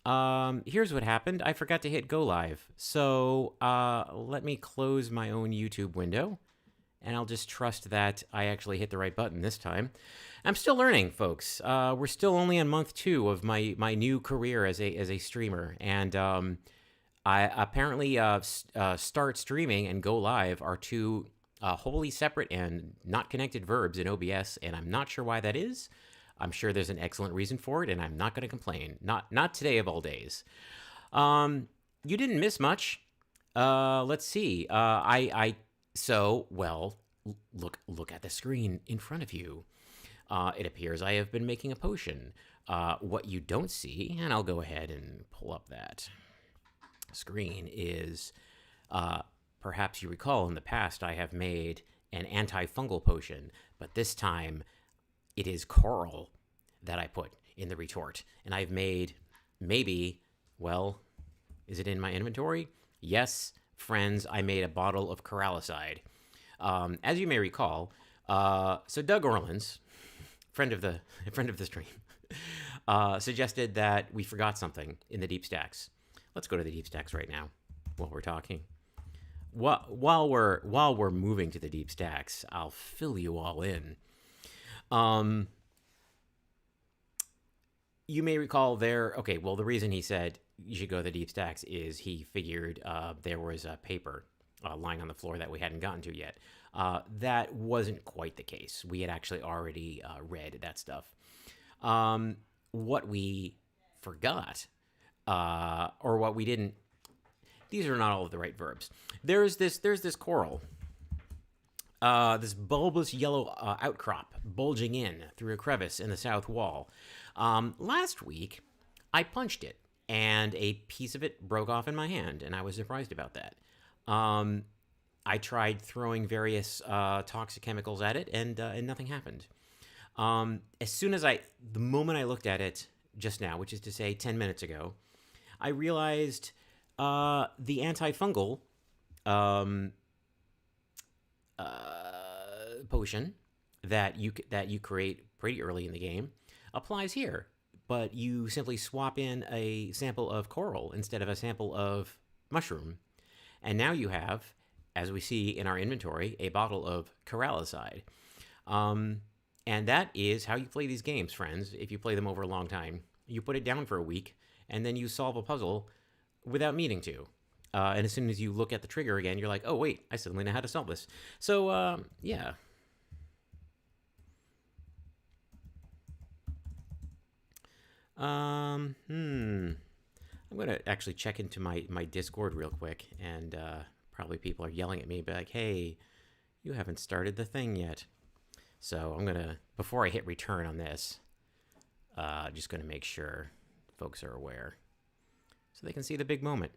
Here's what happened. I forgot to hit go live. So let me close my own YouTube window, and I'll just trust that I actually hit the right button this time. I'm still learning, folks. We're still only on month 2 of my new career as a streamer, and I apparently start streaming and go live are two wholly separate and not connected verbs in OBS, and I'm not sure why that is. I'm sure there's an excellent reason for it, and I'm not going to complain. Not today of all days. You didn't miss much. Let's see. Look at the screen in front of you. It appears I have been making a potion. What you don't see, and I'll go ahead and pull up that screen, is perhaps you recall in the past I have made an antifungal potion, but this time it is coral that I put in the retort. And I've made maybe, well, is it in my inventory? Yes, friends, I made a bottle of corallicide. As you may recall, so Doug Orleans, friend of the stream, suggested that we forgot something in the deep stacks. Let's go to the deep stacks right now while we're talking. While we're moving to the deep stacks, I'll fill you all in. You may recall the reason he said you should go to the deep stacks is he figured there was a paper lying on the floor that we hadn't gotten to yet. That wasn't quite the case. We had actually already read that stuff. What we forgot, or what we didn't, these are not all of the right verbs. There's this coral. This bulbous yellow outcrop bulging in through a crevice in the south wall. Last week, I punched it, and a piece of it broke off in my hand, and I was surprised about that. I tried throwing various toxic chemicals at it, and nothing happened. The moment I looked at it just now, which is to say 10 minutes ago, I realized the antifungal potion that you create pretty early in the game applies here, but you simply swap in a sample of coral instead of a sample of mushroom, and now you have, as we see in our inventory, a bottle of corallicide. And that is how you play these games, friends. If you play them over a long time, you put it down for a week, and then you solve a puzzle without meaning to. And as soon as you look at the trigger again, you're like, oh, wait, I suddenly know how to solve this. So, yeah. I'm going to actually check into my Discord real quick, and probably people are yelling at me, be like, hey, you haven't started the thing yet. So I'm going to, before I hit return on this, just going to make sure folks are aware so they can see the big moment.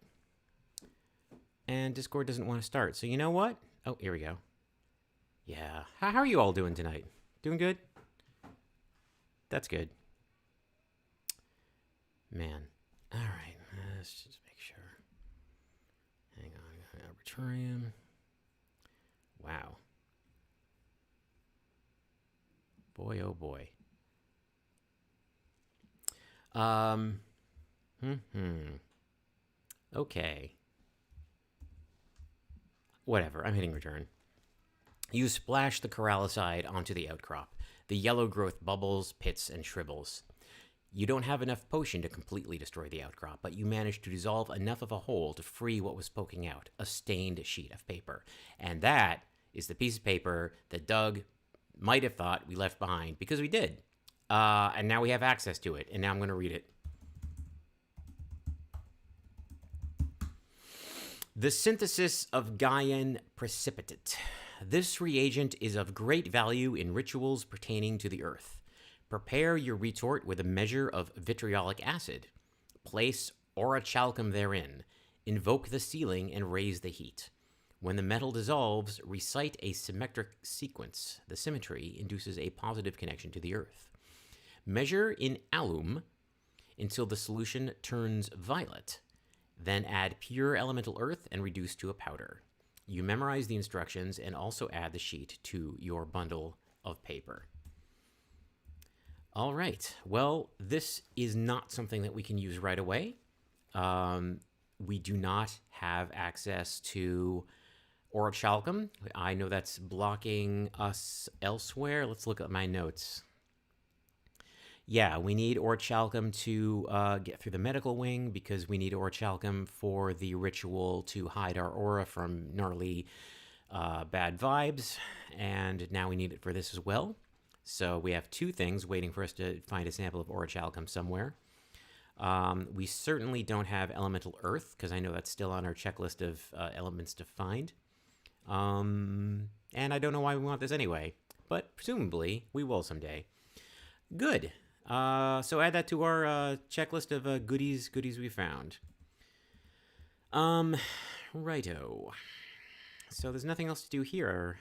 And Discord doesn't want to start. So you know what? Oh, here we go. Yeah. How are you all doing tonight? Doing good? That's good. Man. All right. Let's just make sure. Hang on. Arbitrarium. Wow. Boy, oh boy. Okay. Whatever, I'm hitting return. You splash the corallicide onto the outcrop. The yellow growth bubbles, pits, and shrivels. You don't have enough potion to completely destroy the outcrop, but you manage to dissolve enough of a hole to free what was poking out, a stained sheet of paper. And that is the piece of paper that Doug might have thought we left behind, because we did. And now we have access to it, and now I'm going to read it. The synthesis of Gaian Precipitate. This reagent is of great value in rituals pertaining to the earth. Prepare your retort with a measure of vitriolic acid. Place orichalcum therein. Invoke the ceiling and raise the heat. When the metal dissolves, recite a symmetric sequence. The symmetry induces a positive connection to the earth. Measure in alum until the solution turns violet. Then add pure elemental earth and reduce to a powder. You memorize the instructions and also add the sheet to your bundle of paper. All right. Well, this is not something that we can use right away. We do not have access to Orichalcum. I know that's blocking us elsewhere. Let's look at my notes. Yeah, we need Orichalcum to get through the medical wing because we need Orichalcum for the ritual to hide our aura from gnarly bad vibes. And now we need it for this as well. So we have two things waiting for us to find a sample of Orichalcum somewhere. We certainly don't have elemental earth because I know that's still on our checklist of elements to find. And I don't know why we want this anyway, but presumably we will someday. Good. So add that to our checklist of goodies we found. Righto. So there's nothing else to do here.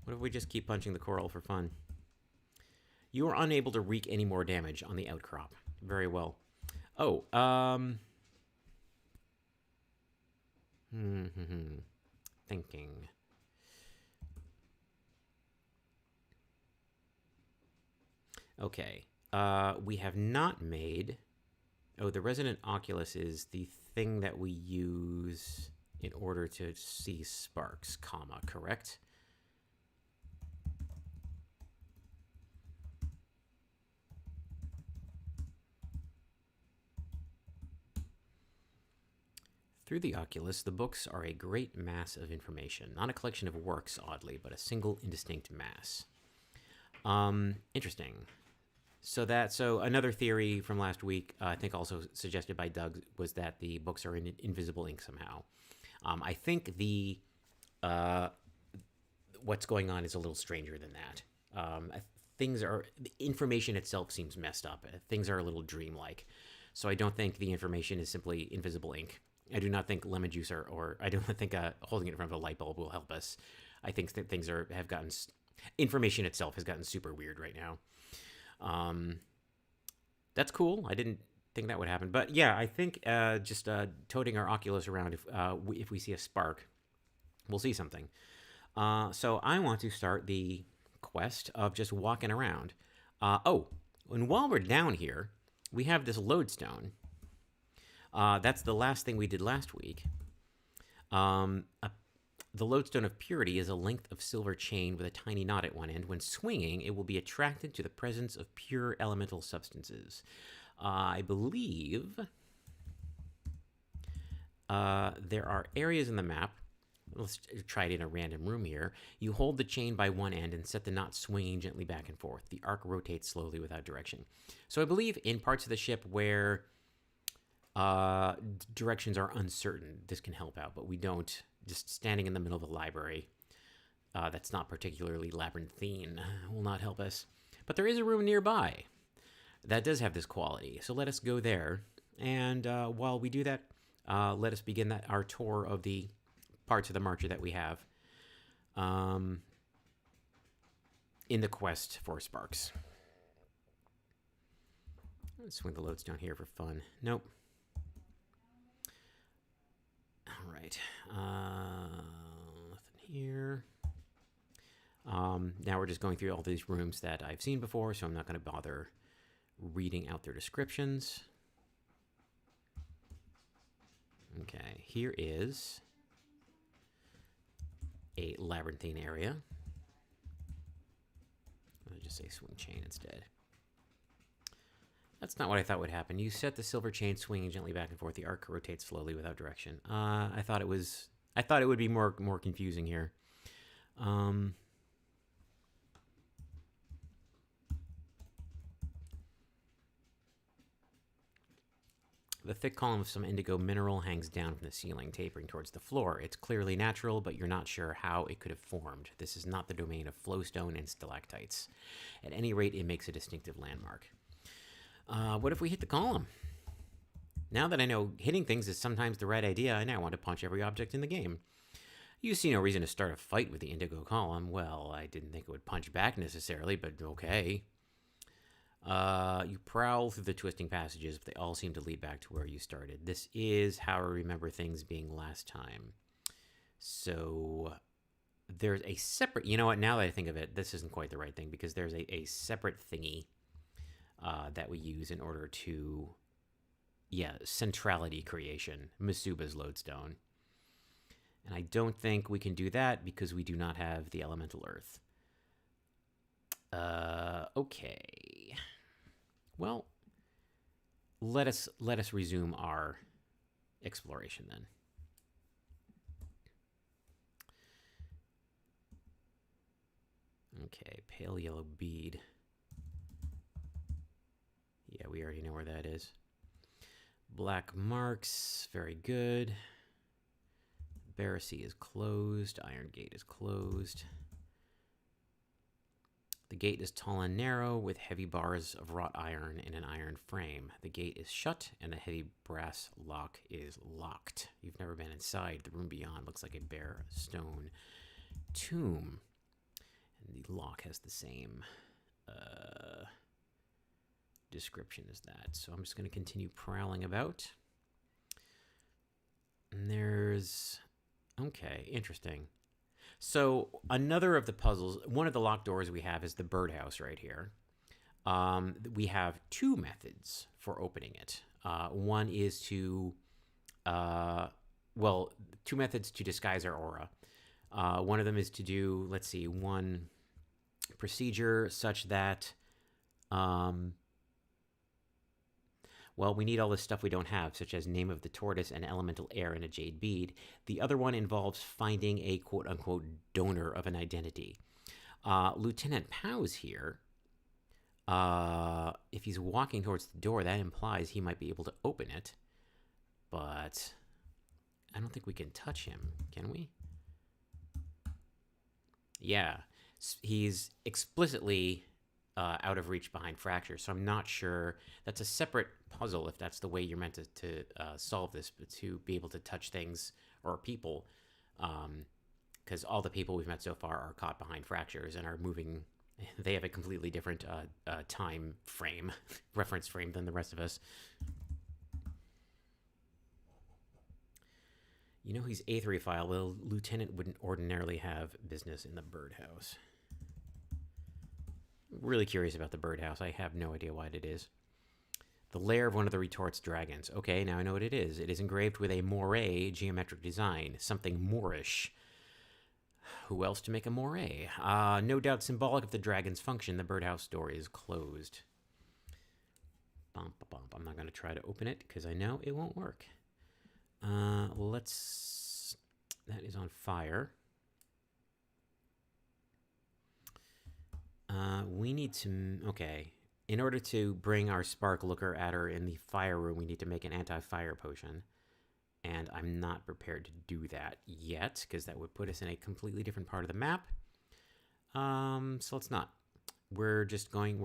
What if we just keep punching the coral for fun? You are unable to wreak any more damage on the outcrop. Very well. Oh, thinking. Okay. We have not made... Oh, the resonant oculus is the thing that we use in order to see sparks, comma, correct? Through the oculus, the books are a great mass of information. Not a collection of works, oddly, but a single indistinct mass. Interesting. So another theory from last week, I think also suggested by Doug, was that the books are in invisible ink somehow. I think the what's going on is a little stranger than that. The information itself seems messed up. Things are a little dreamlike. So I don't think the information is simply invisible ink. I do not think lemon juice or I don't think holding it in front of a light bulb will help us. I think that things have gotten... Information itself has gotten super weird right now. That's cool. I didn't think that would happen. But yeah, I think just toting our Oculus around, if we see a spark, we'll see something. So I want to start the quest of just walking around. And while we're down here, we have this lodestone. That's the last thing we did last week. The Lodestone of Purity is a length of silver chain with a tiny knot at one end. When swinging, it will be attracted to the presence of pure elemental substances. I believe there are areas in the map. Let's try it in a random room here. You hold the chain by one end and set the knot swinging gently back and forth. The arc rotates slowly without direction. So I believe in parts of the ship where directions are uncertain, this can help out, but we don't. Just standing in the middle of the library, that's not particularly labyrinthine, will not help us. But there is a room nearby that does have this quality, so let us go there. And while we do that, let us begin our tour of the parts of the marcher that we have in the quest for sparks. Let's swing the lodestone here for fun. Nope. All right. Nothing here. Now we're just going through all these rooms that I've seen before, so I'm not going to bother reading out their descriptions. Okay, here is a labyrinthine area. I'll just say swing chain instead. That's not what I thought would happen. You set the silver chain swinging gently back and forth. The arc rotates slowly without direction. I thought it would be more confusing here. The thick column of some indigo mineral hangs down from the ceiling, tapering towards the floor. It's clearly natural, but you're not sure how it could have formed. This is not the domain of flowstone and stalactites. At any rate, it makes a distinctive landmark. What if we hit the column? Now that I know hitting things is sometimes the right idea, I now want to punch every object in the game. You see no reason to start a fight with the indigo column. Well, I didn't think it would punch back necessarily, but okay. You prowl through the twisting passages, but they all seem to lead back to where you started. This is how I remember things being last time. So, there's a separate, you know what, now that I think of it, this isn't quite the right thing, because there's a separate thingy that we use in order to, centrality creation, Masuba's lodestone. And I don't think we can do that because we do not have the elemental earth. Okay. Well, let us resume our exploration then. Okay, pale yellow bead. Yeah, we already know where that is. Black marks, very good. Barassi is closed. Iron Gate is closed. The gate is tall and narrow with heavy bars of wrought iron in an iron frame. The gate is shut and the heavy brass lock is locked. You've never been inside. The room beyond looks like a bare stone tomb. And the lock has the same description as that. So I'm just going to continue prowling about. And there's... Okay, interesting. So another of the puzzles, one of the locked doors we have is the birdhouse right here. We have two methods for opening it. One is to, two methods to disguise our aura. One of them is to do, let's see, one procedure such that, we need all this stuff we don't have, such as name of the tortoise and elemental air in a jade bead. The other one involves finding a quote-unquote donor of an identity. Lieutenant Pow's here. If he's walking towards the door, that implies he might be able to open it. But I don't think we can touch him, can we? Yeah, he's explicitly out of reach behind fracture, so I'm not sure. That's a separate puzzle if that's the way you're meant to solve this, but to be able to touch things or people, because all the people we've met so far are caught behind fractures and are moving. They have a completely different time frame, reference frame than the rest of us. You know he's Aetheriophile. Well, Lieutenant wouldn't ordinarily have business in the birdhouse. Really curious about the birdhouse. I have no idea what it is. The lair of one of the retort's dragons. Okay, now I know what it is. It is engraved with a moire geometric design, something Moorish. Who else to make a moire? No doubt symbolic of the dragon's function. The birdhouse door is closed. Bump, bump. I'm not going to try to open it because I know it won't work. Let's... That is on fire. We need to... Okay. In order to bring our spark looker at her in the fire room, we need to make an anti-fire potion. And I'm not prepared to do that yet, because that would put us in a completely different part of the map. So let's not. We're just on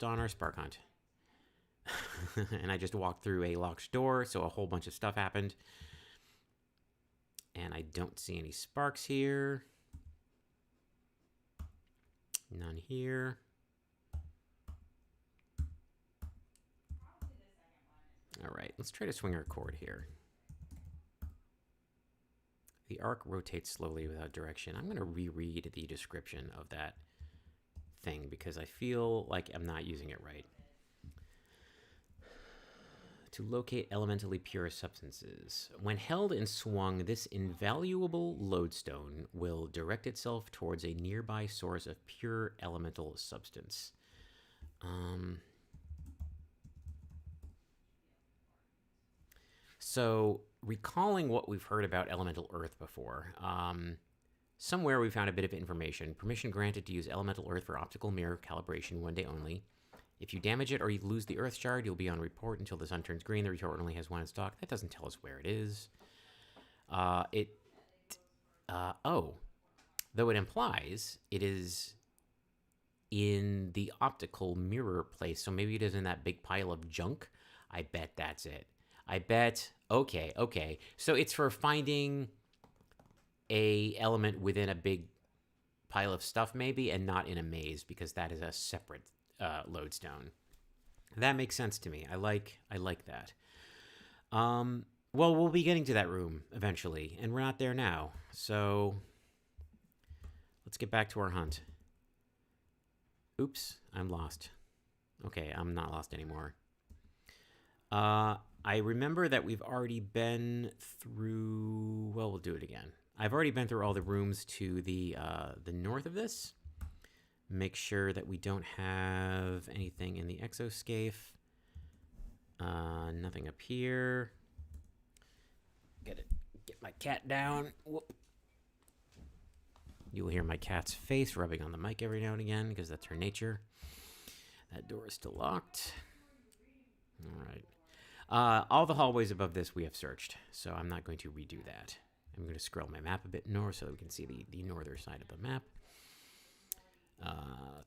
our spark hunt. And I just walked through a locked door, so a whole bunch of stuff happened. And I don't see any sparks here. None here. All right, let's try to swing our cord here. The arc rotates slowly without direction. I'm going to reread the description of that thing because I feel like I'm not using it right. To locate elementally pure substances. When held and swung, this invaluable lodestone will direct itself towards a nearby source of pure elemental substance. So, recalling what we've heard about elemental earth before, somewhere we found a bit of information. Permission granted to use elemental earth for optical mirror calibration one day only. If you damage it or you lose the earth shard, you'll be on report until the sun turns green. The retort only has one in stock. That doesn't tell us where it is. Though it implies it is in the optical mirror place, so maybe it is in that big pile of junk. I bet that's it. I bet, okay. So it's for finding a element within a big pile of stuff maybe, and not in a maze, because that is a separate lodestone. That makes sense to me. I like that. Well, we'll be getting to that room eventually, and we're not there now. So let's get back to our hunt. Oops, I'm lost. Okay, I'm not lost anymore. I remember that we've already been through... Well, we'll do it again. I've already been through all the rooms to the north of this. Make sure that we don't have anything in the exoscape. Nothing up here. Get my cat down. Whoop. You'll hear my cat's face rubbing on the mic every now and again because that's her nature. That door is still locked. All right. All the hallways above this we have searched, so I'm not going to redo that. I'm going to scroll my map a bit north so that we can see the northern side of the map.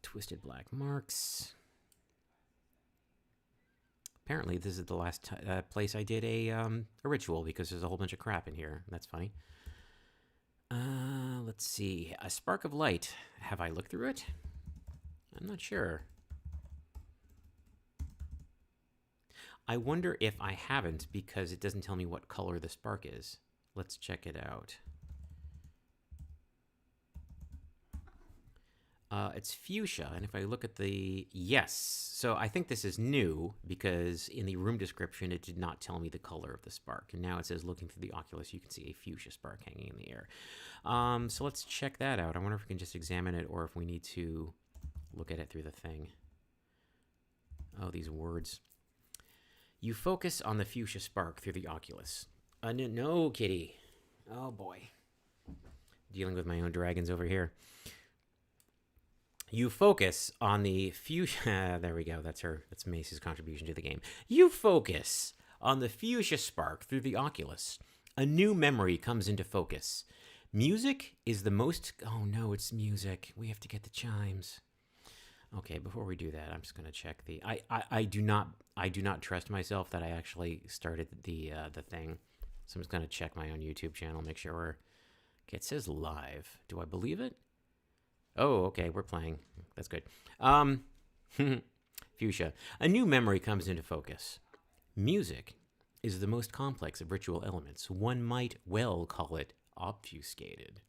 Twisted black marks. Apparently, this is the last place I did a ritual because there's a whole bunch of crap in here. That's funny. Let's see. A spark of light. Have I looked through it? I'm not sure. I wonder if I haven't because it doesn't tell me what color the spark is. Let's check it out. It's fuchsia, and if I look at the... Yes, so I think this is new, because in the room description it did not tell me the color of the spark, and now it says looking through the oculus you can see a fuchsia spark hanging in the air. So let's check that out. I wonder if we can just examine it, or if we need to look at it through the thing. Oh, these words. You focus on the fuchsia spark through the oculus. No, kitty. Oh, boy. Dealing with my own dragons over here. You focus on the fuchsia... there we go. That's her. That's Mace's contribution to the game. You focus on the fuchsia spark through the oculus. A new memory comes into focus. Music is the most... Oh, no, it's music. We have to get the chimes. Okay, before we do that, I'm just going to check the... I do not trust myself that I actually started the thing. So I'm just going to check my own YouTube channel, make sure we're... Okay, it says live. Do I believe it? Oh, okay, we're playing. That's good. Fuchsia. A new memory comes into focus. Music is the most complex of ritual elements. One might well call it obfuscated.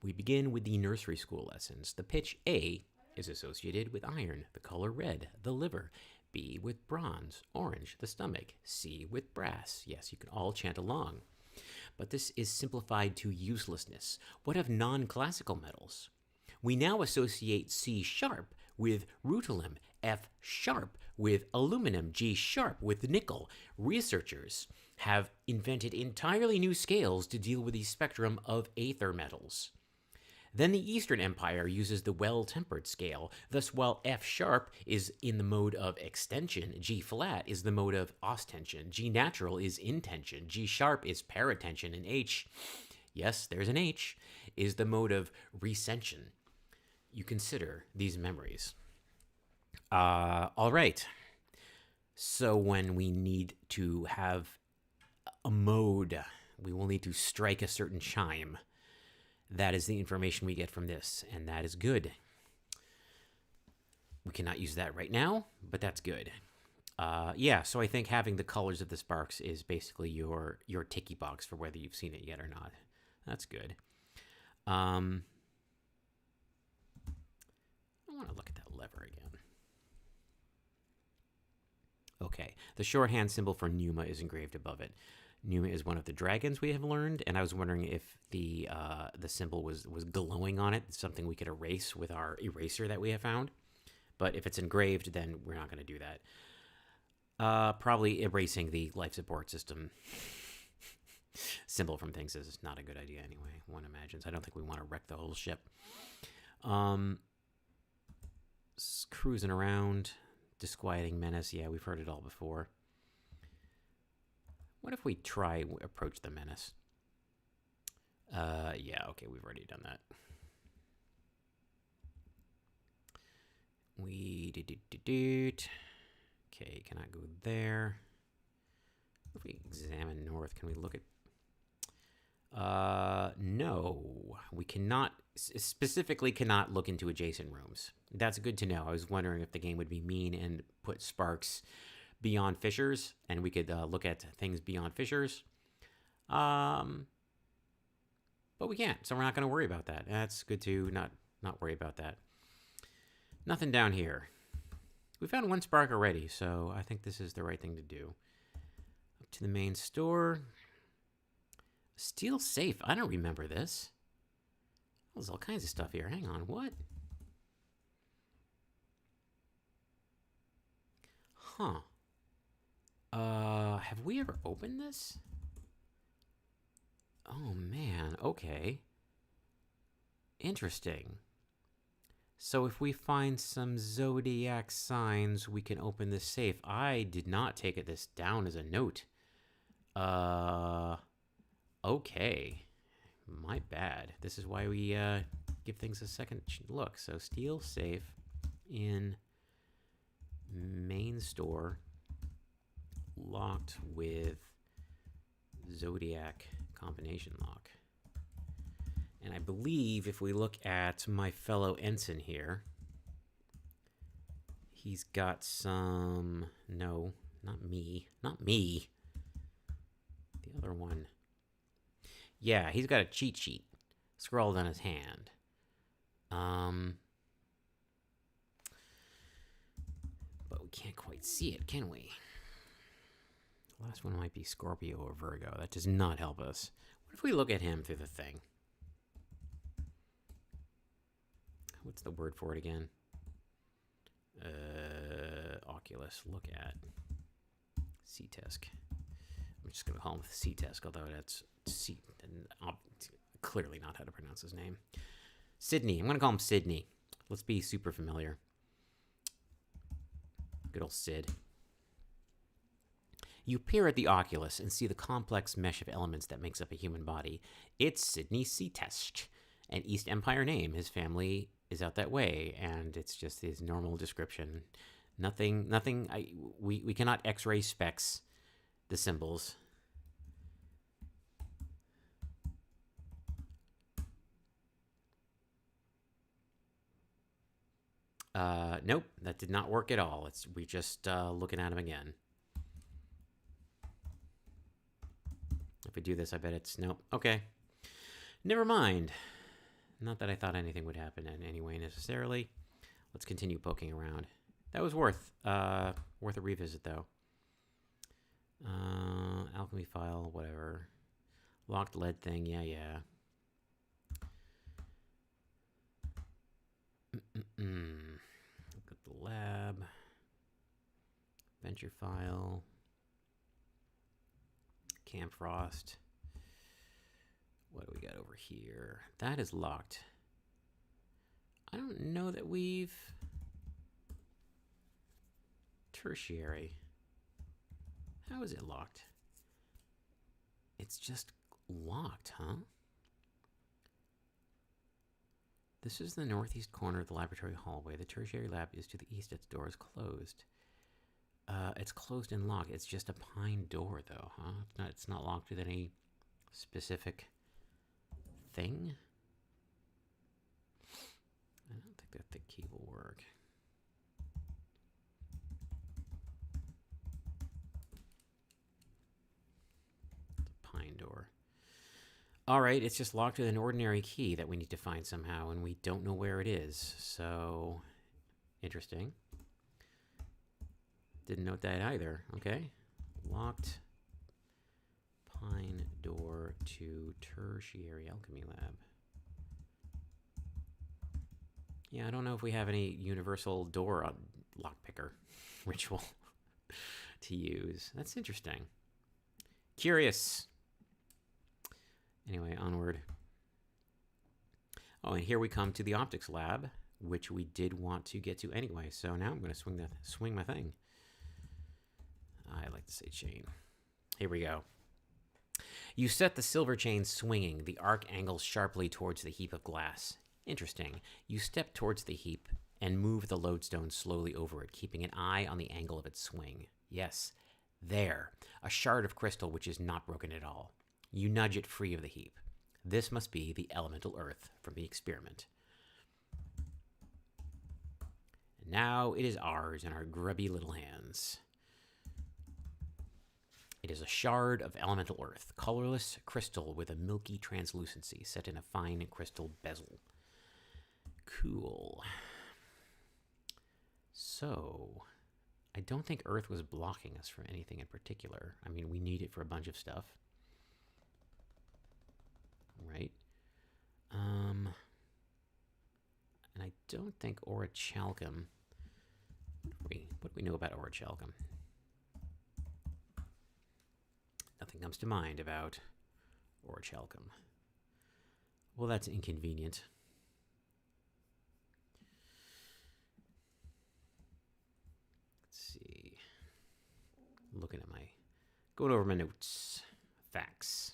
We begin with the nursery school lessons. The pitch A is associated with iron, the color red, the liver. B with bronze, orange, the stomach. C with brass. Yes, you can all chant along. But this is simplified to uselessness. What of non-classical metals? We now associate C sharp with rutilium, F sharp with aluminum, G sharp with nickel. Researchers have invented entirely new scales to deal with the spectrum of aether metals. Then the Eastern Empire uses the well-tempered scale. Thus, while F sharp is in the mode of extension, G flat is the mode of ostension, G natural is intension, G sharp is paratension, and H, yes, there's an H, is the mode of recension. You consider these memories. All right. So when we need to have a mode, we will need to strike a certain chime. That is the information we get from this, and that is good. We cannot use that right now, but that's good. Yeah, so I think having the colors of the sparks is basically your ticky box for whether you've seen it yet or not. That's good. I want to look at that lever again. Okay, the shorthand symbol for Pneuma is engraved above it. Pneuma is one of the dragons we have learned, and I was wondering if the symbol was glowing on it, something we could erase with our eraser that we have found. But if it's engraved, then we're not going to do that. Probably erasing the life support system symbol from things is not a good idea anyway, one imagines. I don't think we want to wreck the whole ship. Cruising around, disquieting menace. Yeah, we've heard it all before. What if we try approach the menace? Yeah, okay, we've already done that. Okay, cannot go there. If we examine north, can we look at... no, we cannot, specifically cannot look into adjacent rooms. That's good to know. I was wondering if the game would be mean and put sparks beyond fissures, and we could look at things beyond fissures. But we can't, so we're not going to worry about that. That's good to not not worry about that. Nothing down here. We found one spark already, so I think this is the right thing to do. Up to the main store. Steel safe. I don't remember this. There's all kinds of stuff here. Hang on, what? Huh. Have we ever opened this? Oh, man. Okay. Interesting. So if we find some zodiac signs, we can open this safe. I did not take this down as a note. Okay. My bad. This is why we give things a second look. So steel safe in main store, locked with zodiac combination lock. And I believe if we look at my fellow ensign here, he's got some... No, not me. Not me. The other one. Yeah, he's got a cheat sheet scrawled on his hand. But we can't quite see it, can we? The last one might be Scorpio or Virgo. That does not help us. What if we look at him through the thing? What's the word for it again? Oculus. Look at. C-Tesc. I'm just going to call him C-Tesc, although that's C. Clearly not how to pronounce his name. Sydney. I'm going to call him Sydney. Let's be super familiar. Good old Sid. You peer at the Oculus and see the complex mesh of elements that makes up a human body. It's Sydney C-Tesc, an East Empire name. His family is out that way, and it's just his normal description. Nothing. We cannot X-ray specs the symbols. Nope, that did not work at all. We just looking at him again. If we do this, I bet it's nope. Okay, never mind. Not that I thought anything would happen in any way necessarily. Let's continue poking around. That was worth a revisit, though. Alchemy file, whatever. Locked lead thing, yeah. Look at the lab. Venture file. Camp Frost. What do we got over here? That is locked. I don't know that we've... Tertiary. How is it locked? It's just locked, huh? This is the northeast corner of the laboratory hallway. The tertiary lab is to the east. Its door is closed. It's closed and locked. It's just a pine door, though, huh? It's not locked with any specific thing. I don't think that the key will work. It's a pine door. All right, it's just locked with an ordinary key that we need to find somehow, and we don't know where it is. So, interesting. Didn't note that either. Okay. Locked pine door to tertiary alchemy lab. Yeah, I don't know if we have any universal door lockpicker ritual to use. That's interesting. Curious. Anyway, onward. Oh, and here we come to the optics lab, which we did want to get to anyway. So now I'm going to swing my thing. I like to say chain. Here we go. You set the silver chain swinging. The arc angles sharply towards the heap of glass. Interesting. You step towards the heap and move the lodestone slowly over it, keeping an eye on the angle of its swing. Yes, there. A shard of crystal which is not broken at all. You nudge it free of the heap. This must be the elemental earth from the experiment. And now it is ours in our grubby little hands. It is a shard of elemental earth, colorless crystal with a milky translucency set in a fine crystal bezel. Cool. So, I don't think Earth was blocking us from anything in particular. I mean, we need it for a bunch of stuff. Right? And I don't think orichalcum... What do we know about orichalcum? Nothing comes to mind about orichalcum. Well, that's inconvenient. Let's see. Looking at going over my notes. Facts.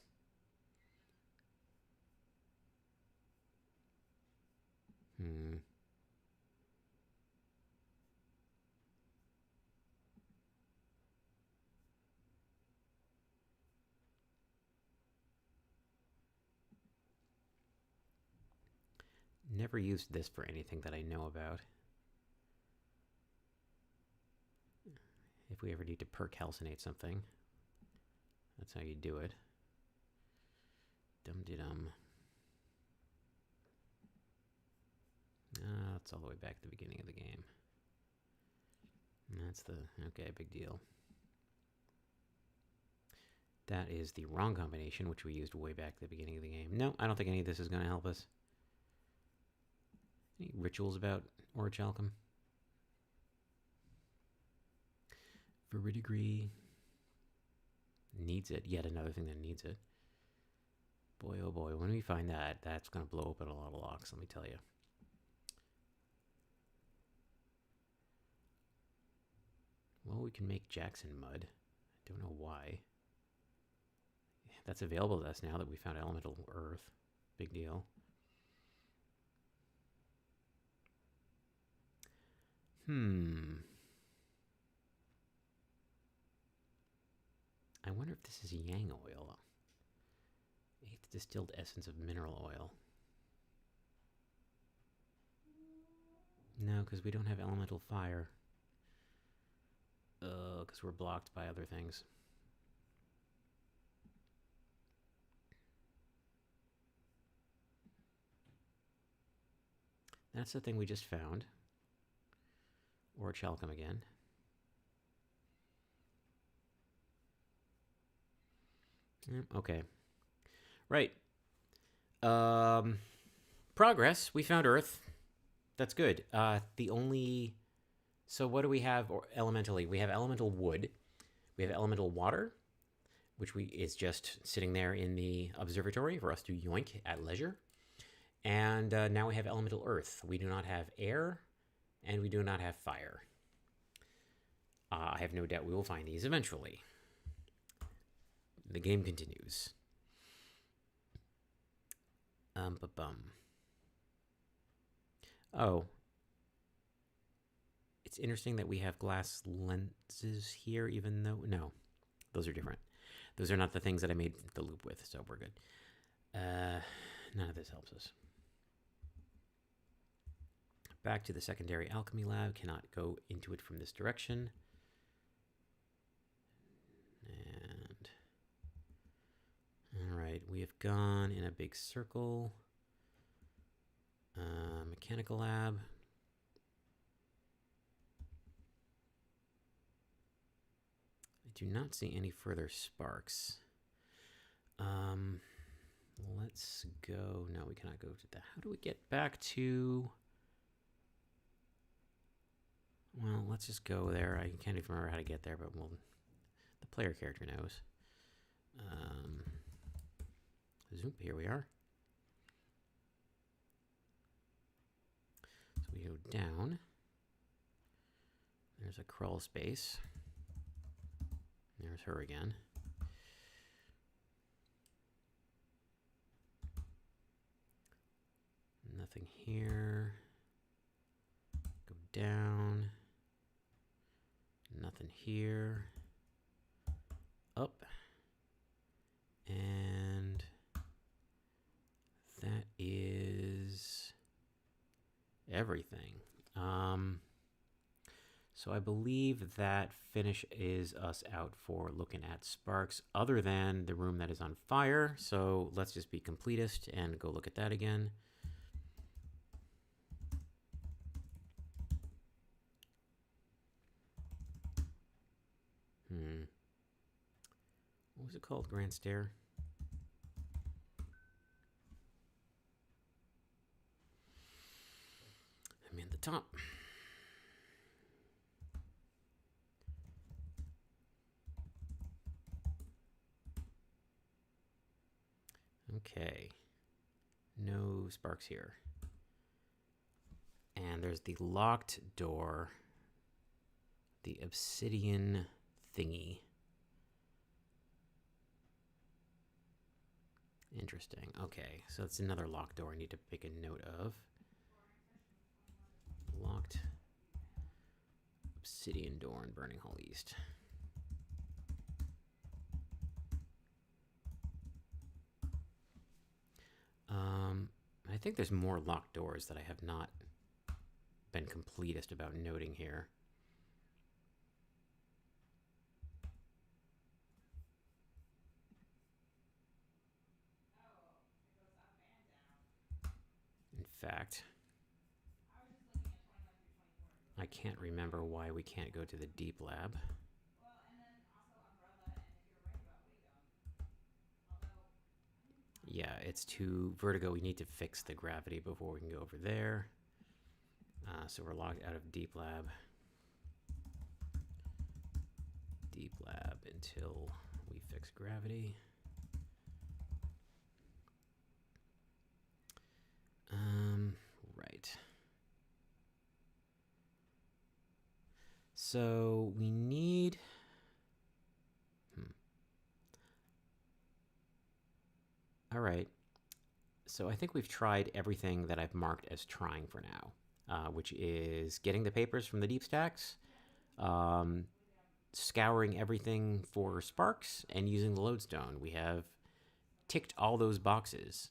Never used this for anything that I know about. If we ever need to percalcinate something, that's how you do it. Dum-de-dum. That's all the way back at the beginning of the game. That's the... Okay, big deal. That is the wrong combination, which we used way back at the beginning of the game. No, I don't think any of this is going to help us. Any rituals about orichalcum? Veridigree needs it. Yet another thing that needs it. Boy, oh boy, when we find that, that's going to blow open a lot of locks, let me tell you. Well, we can make Jackson mud. I don't know why. That's available to us now that we found elemental earth. Big deal. I wonder if this is yang oil. 8th distilled essence of mineral oil. No, because we don't have elemental fire. Because we're blocked by other things. That's the thing we just found. Orichalcum again. Okay. Right. Progress. We found Earth. That's good. So what do we have elementally? We have elemental wood. We have elemental water, which is just sitting there in the observatory for us to yoink at leisure. And now we have elemental earth. We do not have air, and we do not have fire. I have no doubt we will find these eventually. The game continues. Oh. It's interesting that we have glass lenses here, even though... No, those are different. Those are not the things that I made the loop with, so we're good. None of this helps us. Back to the secondary alchemy lab. Cannot go into it from this direction. And... Alright, we have gone in a big circle. Mechanical lab. I do not see any further sparks. Let's go. No, we cannot go to that. How do we get back to... Well, let's just go there. I can't even remember how to get there, but the player character knows. Zoom, here we are. So we go down. There's a crawl space. There's her again. Nothing here. Go down. Nothing here. Up. And that is everything. So I believe that finish is us out for looking at sparks other than the room that is on fire. So let's just be completist and go look at that again. What was it called? Grand Stair? I'm in the top. Okay. No sparks here. And there's the locked door. The obsidian thingy. Interesting. Okay, so that's another locked door I need to make a note of. Locked obsidian door in Burning Hall East. I think there's more locked doors that I have not been completist about noting here. In fact, I can't remember why we can't go to the deep lab. Yeah, it's too vertigo. We need to fix the gravity before we can go over there. So we're locked out of deep lab. Deep lab until we fix gravity. Right. So we need... All right. So I think we've tried everything that I've marked as trying for now, which is getting the papers from the deep stacks, scouring everything for sparks, and using the lodestone. We have ticked all those boxes.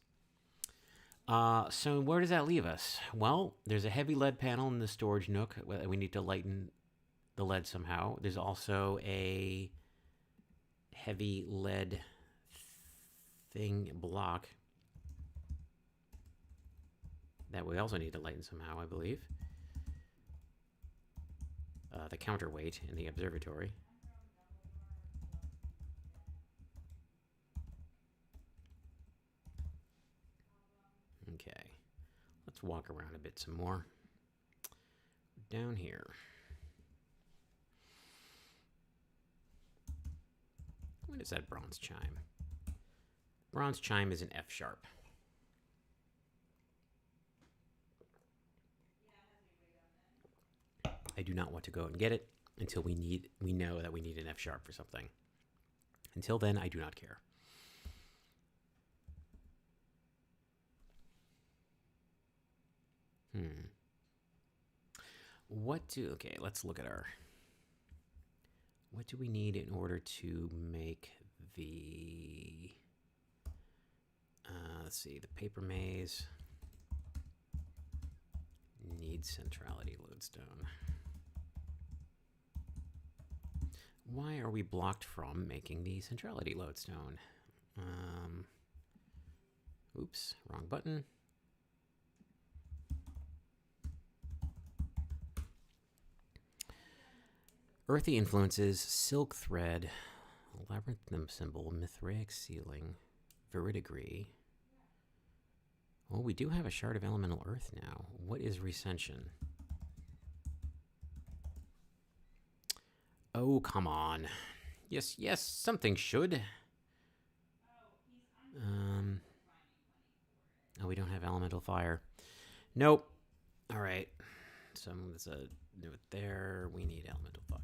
So where does that leave us? Well, there's a heavy lead panel in the storage nook. We need to lighten the lead somehow. There's also a heavy lead block that we also need to lighten somehow, I believe. The counterweight in the observatory. Okay, let's walk around a bit some more. Down here. What is that bronze chime? Bronze chime is an F sharp. I do not want to go and get it until we know that we need an F sharp for something. Until then, I do not care. Okay, let's look at what do we need in order to make the, let's see, the paper maze needs centrality lodestone. Why are we blocked from making the centrality lodestone? Oops, wrong button. Earthy influences, silk thread, labyrinthine symbol, mithraic ceiling, viridigree. Well, we do have a shard of elemental earth now. What is recension? Oh, come on. Yes, something should. Oh, we don't have elemental fire. Nope. All right. So let's do it there. We need elemental fire.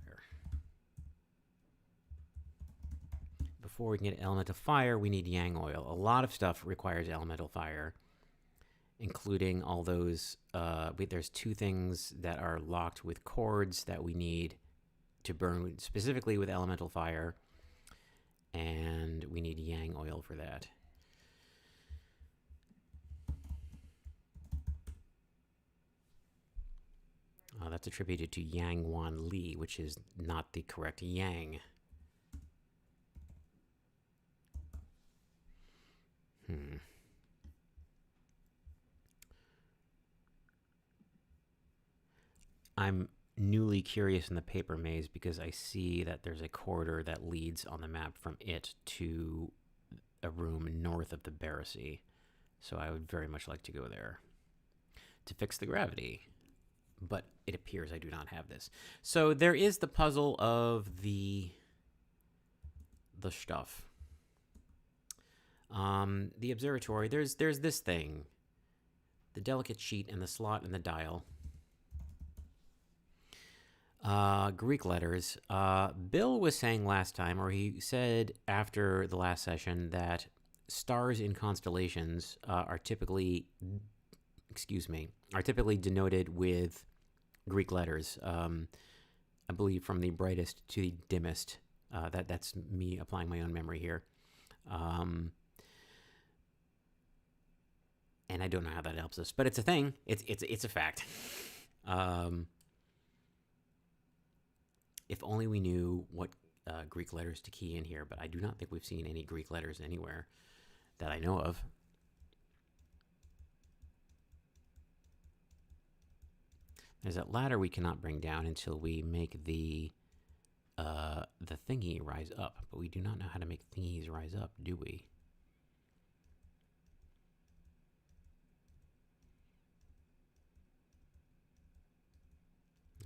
Before we can get elemental fire, we need yang oil. A lot of stuff requires elemental fire, including all those. There's two things that are locked with cords that we need to burn specifically with elemental fire, and we need yang oil for that. That's attributed to Yang Wan Li, which is not the correct yang. I'm newly curious in the paper maze because I see that there's a corridor that leads on the map from it to a room north of the Barassi. So I would very much like to go there to fix the gravity. But it appears I do not have this. So there is the puzzle of the stuff. The observatory, there's this thing. The delicate sheet and the slot and the dial. Greek letters. Bill was saying last time, or he said after the last session, that stars in constellations are typically denoted with Greek letters. I believe from the brightest to the dimmest. That's me applying my own memory here. And I don't know how that helps us, but it's a thing. It's a fact. If only we knew what Greek letters to key in here, but I do not think we've seen any Greek letters anywhere that I know of. There's that ladder we cannot bring down until we make the thingy rise up, but we do not know how to make thingies rise up, do we?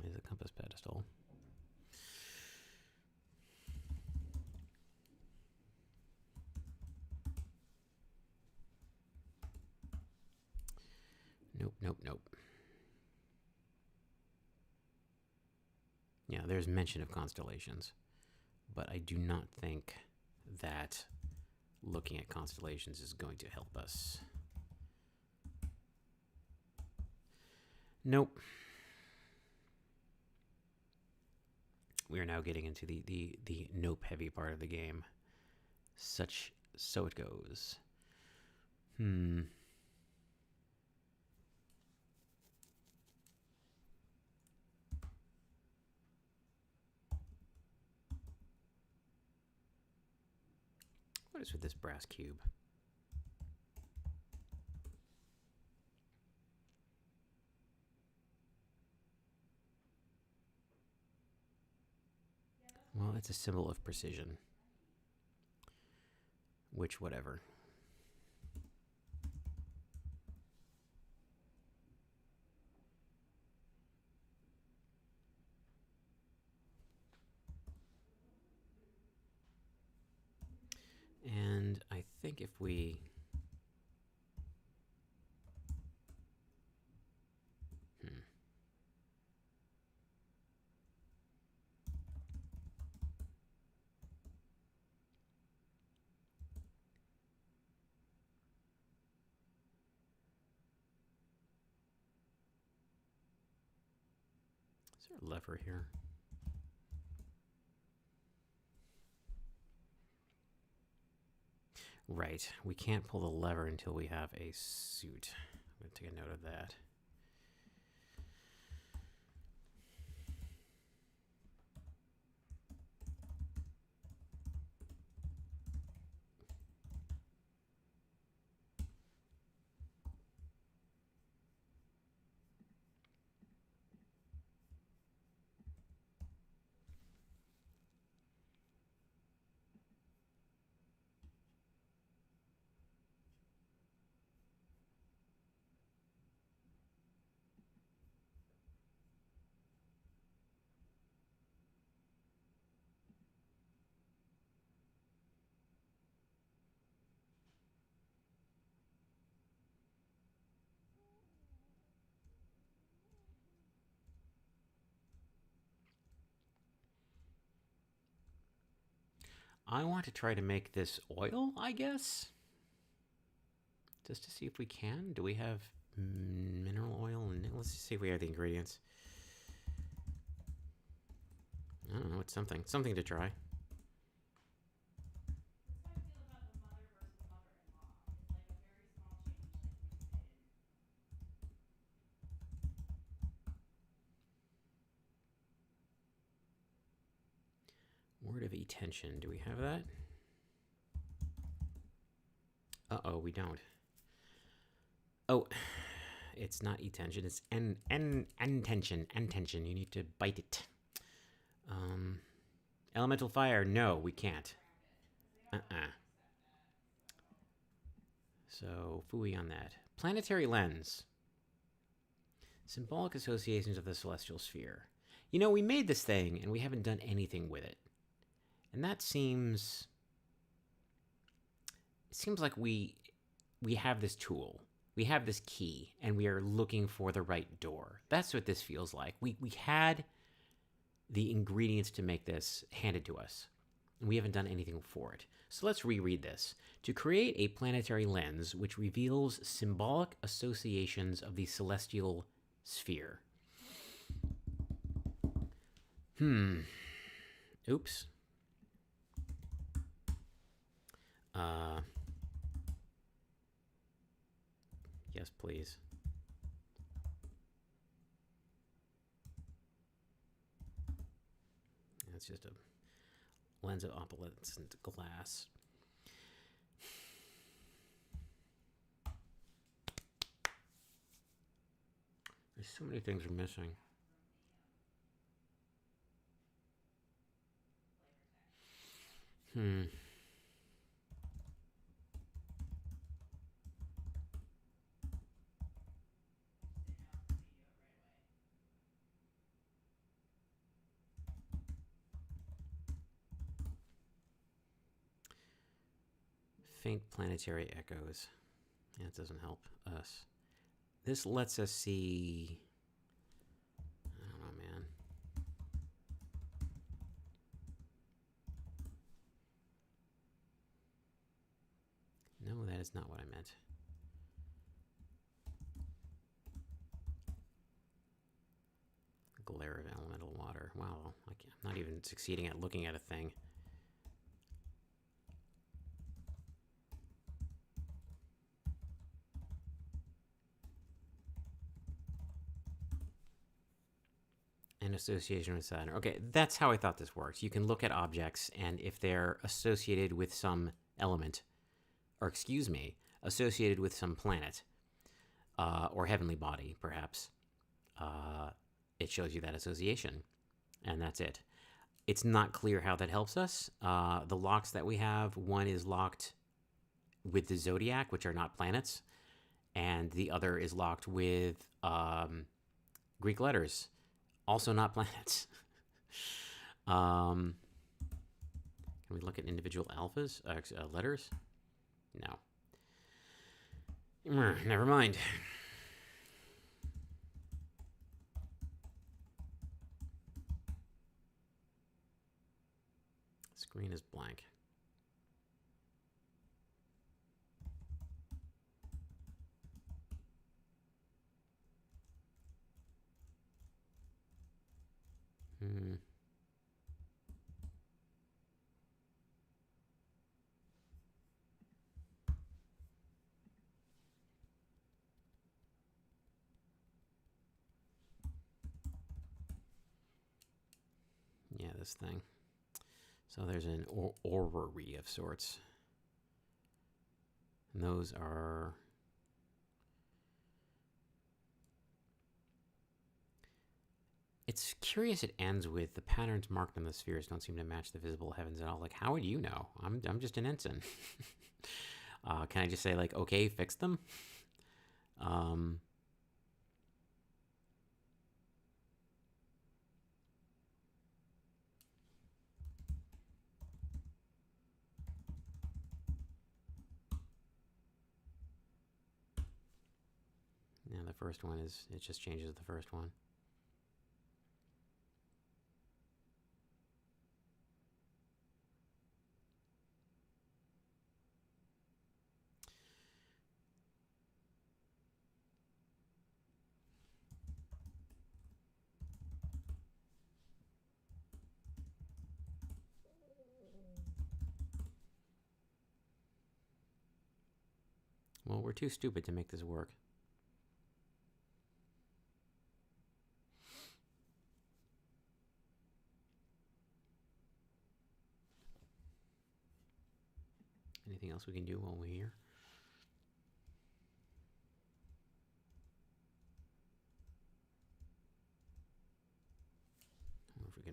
There's a compass pedestal. Nope. Yeah, there's mention of constellations, but I do not think that looking at constellations is going to help us. Nope. We are now getting into the nope heavy part of the game. So it goes. What is with this brass cube? Well, it's a symbol of precision. Which, whatever. And I think if we... Is there a lever here? Right. We can't pull the lever until we have a suit. I'm going to take a note of that. I want to try to make this oil, I guess. Just to see if we can. Do we have mineral oil? And let's see if we have the ingredients. I don't know. It's something. Something to try. Word of attention. Do we have that? Uh-oh, we don't. Oh, It's not E-tension, it's N-tension. N-tension, you need to bite it. Elemental fire, no, we can't. So, phooey on that. Planetary lens. Symbolic associations of the celestial sphere. You know, we made this thing, and we haven't done anything with it. And that seems... It seems like we have this tool. We have this key, and we are looking for the right door. That's what this feels like. We had the ingredients to make this handed to us, and we haven't done anything for it. So let's reread this. To create a planetary lens which reveals symbolic associations of the celestial sphere. Oops. Yes, please. It's just a lens of opalescent glass. There's so many things we're missing. Faint planetary echoes. Yeah, it doesn't help us. This lets us see... I don't know, man. No, that is not what I meant. Glare of elemental water. Wow, I'm not even succeeding at looking at a thing. An association with Saturn. Okay, that's how I thought this works. You can look at objects, and if they're associated with some element, or excuse me, associated with some planet, or heavenly body, perhaps, it shows you that association, and that's it. It's not clear how that helps us. The locks that we have, one is locked with the zodiac, which are not planets, and the other is locked with Greek letters, also not planets. Can we look at individual alphas, letters? No. Never mind. Screen is blank. Yeah, this thing. So there's an orrery of sorts. And those are... It's curious it ends with the patterns marked on the spheres don't seem to match the visible heavens at all. Like, how would you know? I'm just an ensign. Can I just say, like, okay, fix them? Yeah, the first one is, it just changes the first one. Well, we're too stupid to make this work. Anything else we can do while we're here?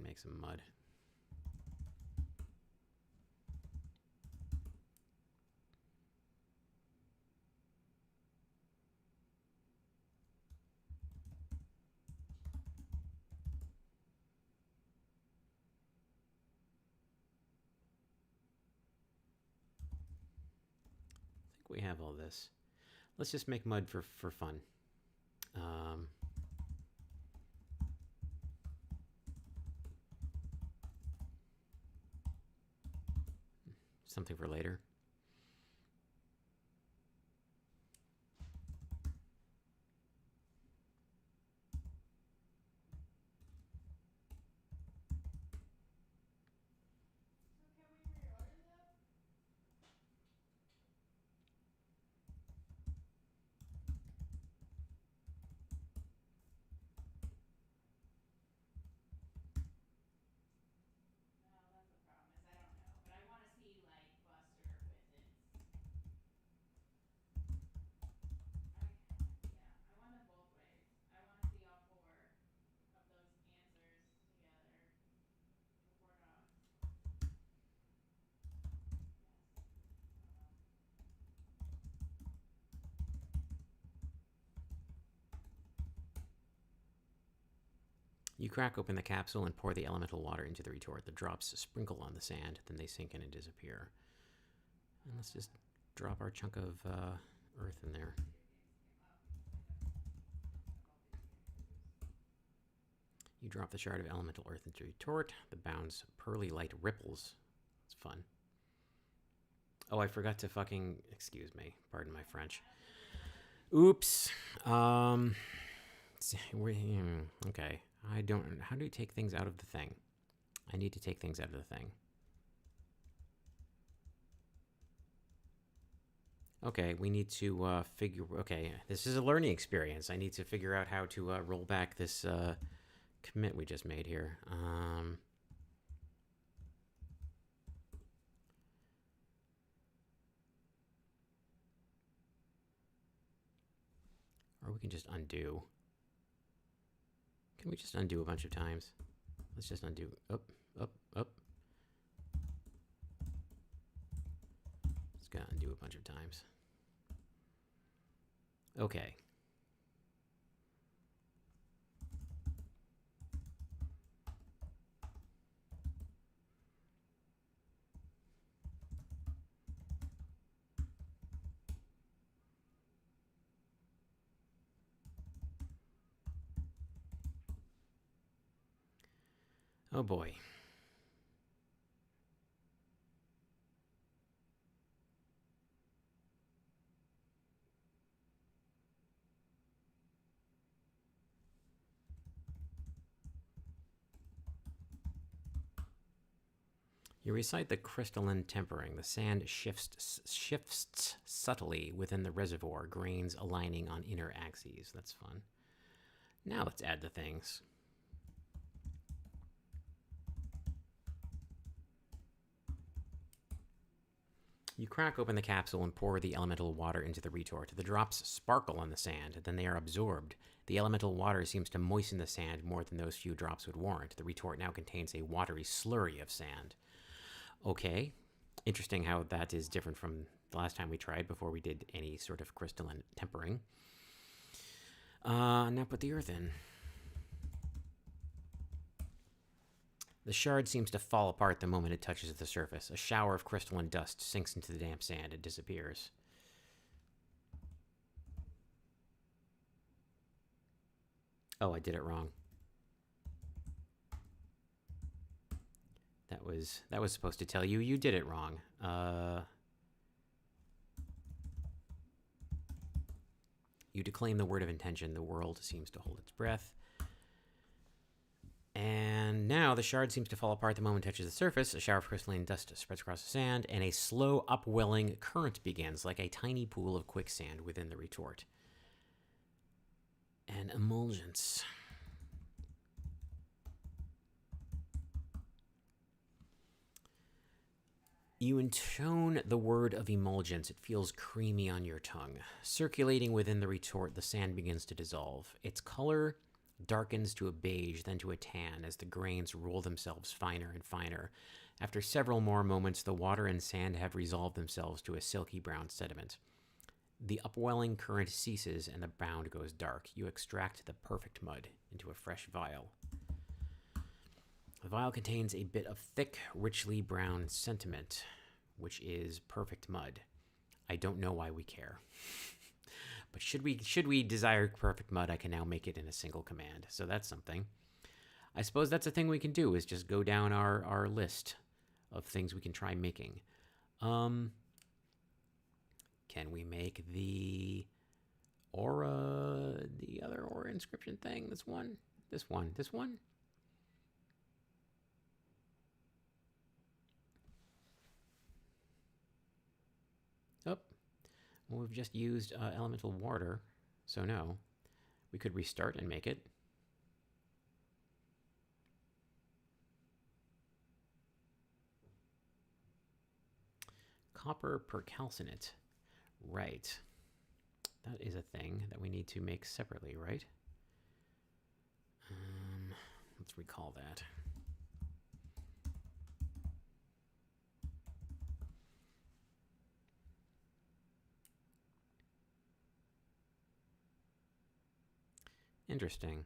make some mud. I think we have all this. Let's just make mud for fun. Something for later. You crack open the capsule and pour the elemental water into the retort. The drops sprinkle on the sand, then they sink in and disappear. And let's just drop our chunk of earth in there. You drop the shard of elemental earth into the retort. The bounds pearly light ripples. It's fun. Oh, I forgot to fucking... Excuse me. Pardon my French. Oops. Okay. I don't... How do you take things out of the thing? I need to take things out of the thing. Okay, we need to figure... Okay, this is a learning experience. I need to figure out how to roll back this commit we just made here. Or we can just undo. Can we just undo a bunch of times? Let's just undo. Up, up, up. Just gotta undo a bunch of times. Okay. Oh boy. You recite the crystalline tempering. The sand shifts subtly within the reservoir, grains aligning on inner axes. That's fun. Now let's add the things. You crack open the capsule and pour the elemental water into the retort. The drops sparkle on the sand, then they are absorbed. The elemental water seems to moisten the sand more than those few drops would warrant. The retort now contains a watery slurry of sand. Okay, interesting how that is different from the last time we tried before we did any sort of crystalline tempering. Now put the earth in. The shard seems to fall apart the moment it touches the surface. A shower of crystalline dust sinks into the damp sand and disappears. Oh, I did it wrong. That was supposed to tell you you did it wrong. You declaim the word of intention. The world seems to hold its breath. And now the shard seems to fall apart the moment it touches the surface. A shower of crystalline dust spreads across the sand, and a slow upwelling current begins, like a tiny pool of quicksand within the retort. An emulgence. You intone the word of emulgence. It feels creamy on your tongue. Circulating within the retort, the sand begins to dissolve. Its color darkens to a beige, then to a tan as the grains roll themselves finer and finer. After several more moments, the water and sand have resolved themselves to a silky brown sediment. The upwelling current ceases and the ground goes dark. You extract the perfect mud into a fresh vial. The vial contains a bit of thick, richly brown sediment, which is perfect mud. I don't know why we care. But should we desire perfect mud, I can now make it in a single command. So that's something. I suppose that's a thing we can do, is just go down our list of things we can try making. Can we make the aura, the other aura inscription thing? This one? This one? This one? Oh, well, we've just used elemental water, so no. We could restart and make it. Copper percalcinate. Right. That is a thing that we need to make separately, right? Let's recall that. Interesting.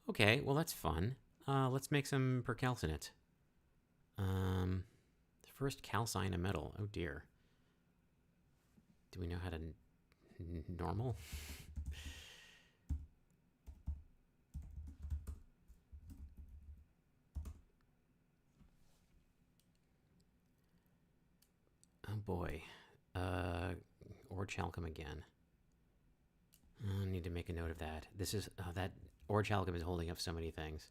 Okay, well that's fun. Let's make some percalcinate. First calcine a metal. Oh dear. Do we know how to normal? Oh boy. Orichalcum again. I need to make a note of that. This is that orichalcum is holding up so many things.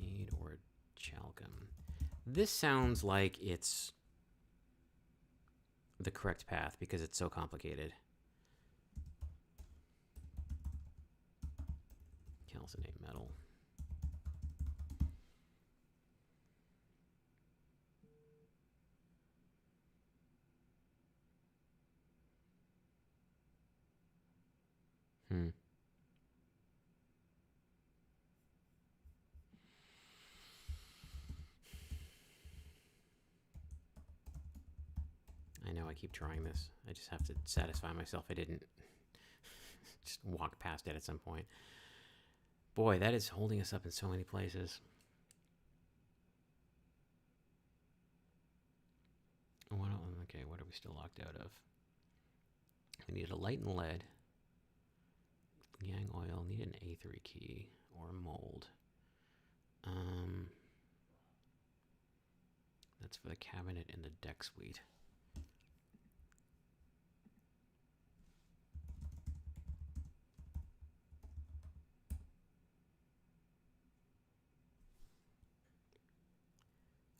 Need orichalcum. This sounds like it's the correct path because it's so complicated. Calcinate metal. I know I keep trying this. I just have to satisfy myself I didn't just walk past it at some point. Boy, that is holding us up in so many places. Okay, what are we still locked out of? We need a light and lead. Yang oil, need an A3 key or mold. That's for the cabinet and the deck suite.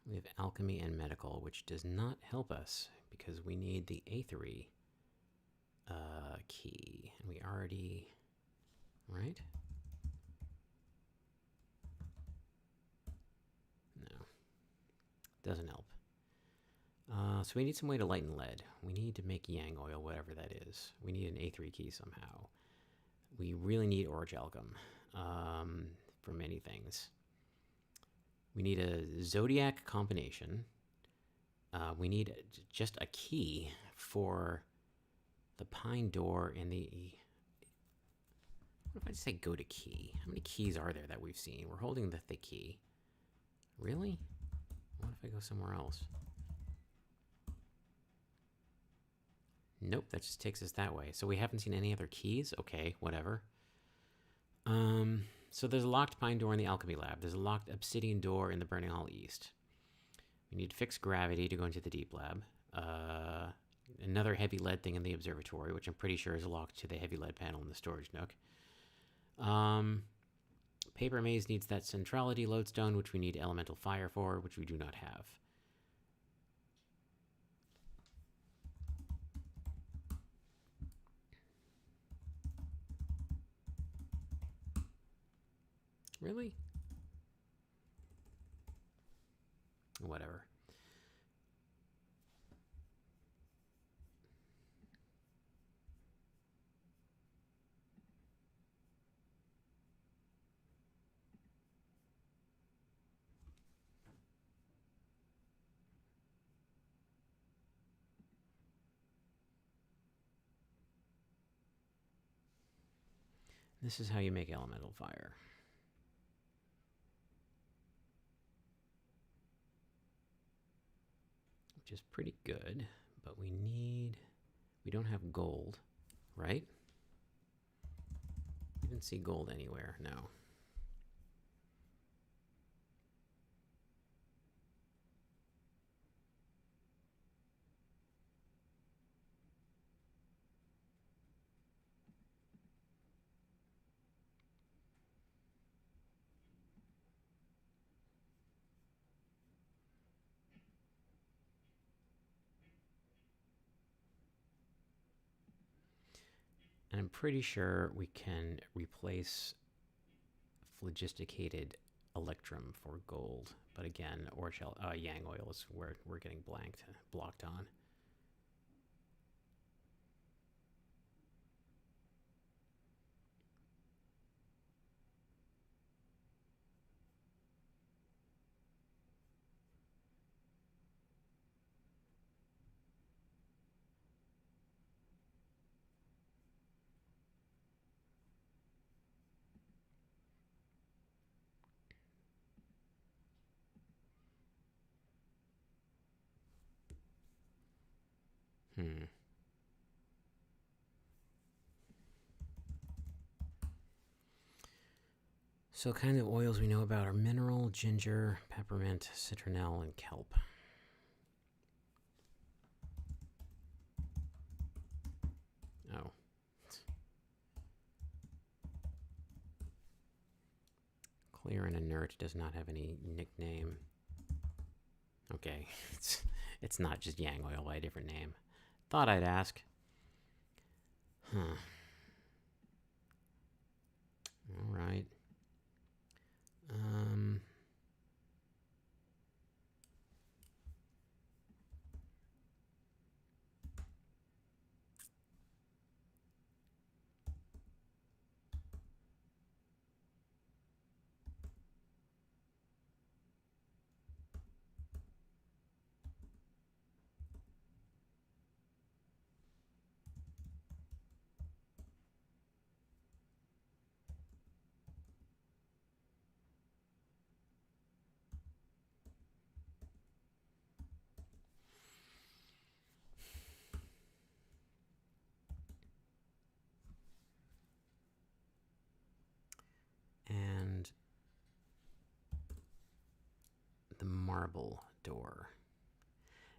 We have alchemy and medical, which does not help us because we need the A3 key. And we already, right? No, doesn't help. So we need some way to lighten lead. We need to make yang oil, whatever that is. We need an A3 key somehow. We really need orichalcum for many things. We need a zodiac combination. We need just a key for the pine door and the... What if I just say go to key? How many keys are there that we've seen? We're holding the thick key. Really? What if I go somewhere else? Nope, that just takes us that way. So we haven't seen any other keys? Okay, whatever. So there's a locked pine door in the alchemy lab. There's a locked obsidian door in the burning hall east. We need fixed gravity to go into the deep lab. Another heavy lead thing in the observatory, which I'm pretty sure is locked to the heavy lead panel in the storage nook. Paper maze needs that centrality lodestone, which we need elemental fire for, which we do not have. Really? Whatever. This is how you make elemental fire. Which is pretty good, but we don't have gold, right? We didn't see gold anywhere, no. And I'm pretty sure we can replace phlogisticated electrum for gold. But again, yang oil is where we're getting blocked on. So kind of oils we know about are mineral, ginger, peppermint, citronelle, and kelp. Oh. Clear and inert does not have any nickname. Okay, it's not just yang oil by a different name. Thought I'd ask. Huh. All right. And the marble door.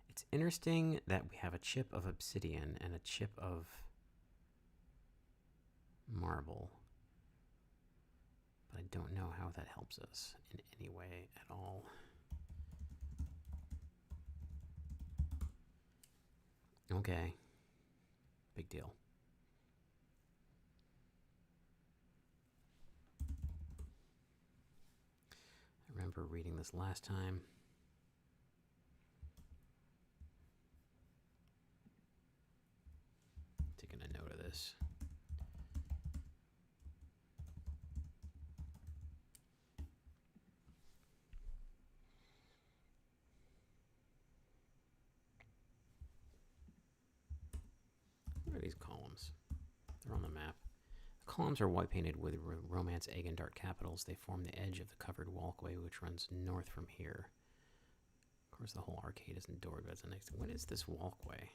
It's interesting that we have a chip of obsidian and a chip of marble, but I don't know how that helps us in any way at all. Okay, big deal. I remember reading this last time. Taking a note of this. What are these columns? They're on the map. The columns are white painted with Romance egg and dart capitals. They form the edge of the covered walkway which runs north from here. Of course, the whole arcade isn't doored, but it's the next. What is this walkway?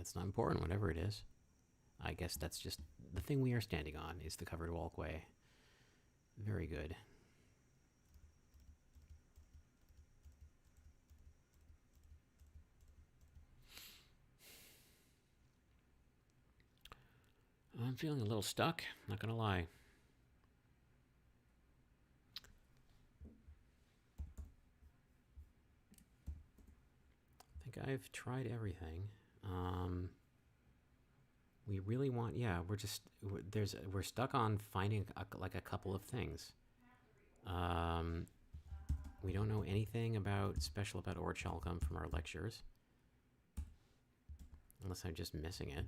It's not important, whatever it is. I guess that's just the thing we are standing on is the covered walkway. Very good. I'm feeling a little stuck, not gonna lie. I think I've tried everything. We really want, yeah, we're stuck on finding like a couple of things. We don't know anything special about orichalcum from our lectures. Unless I'm just missing it.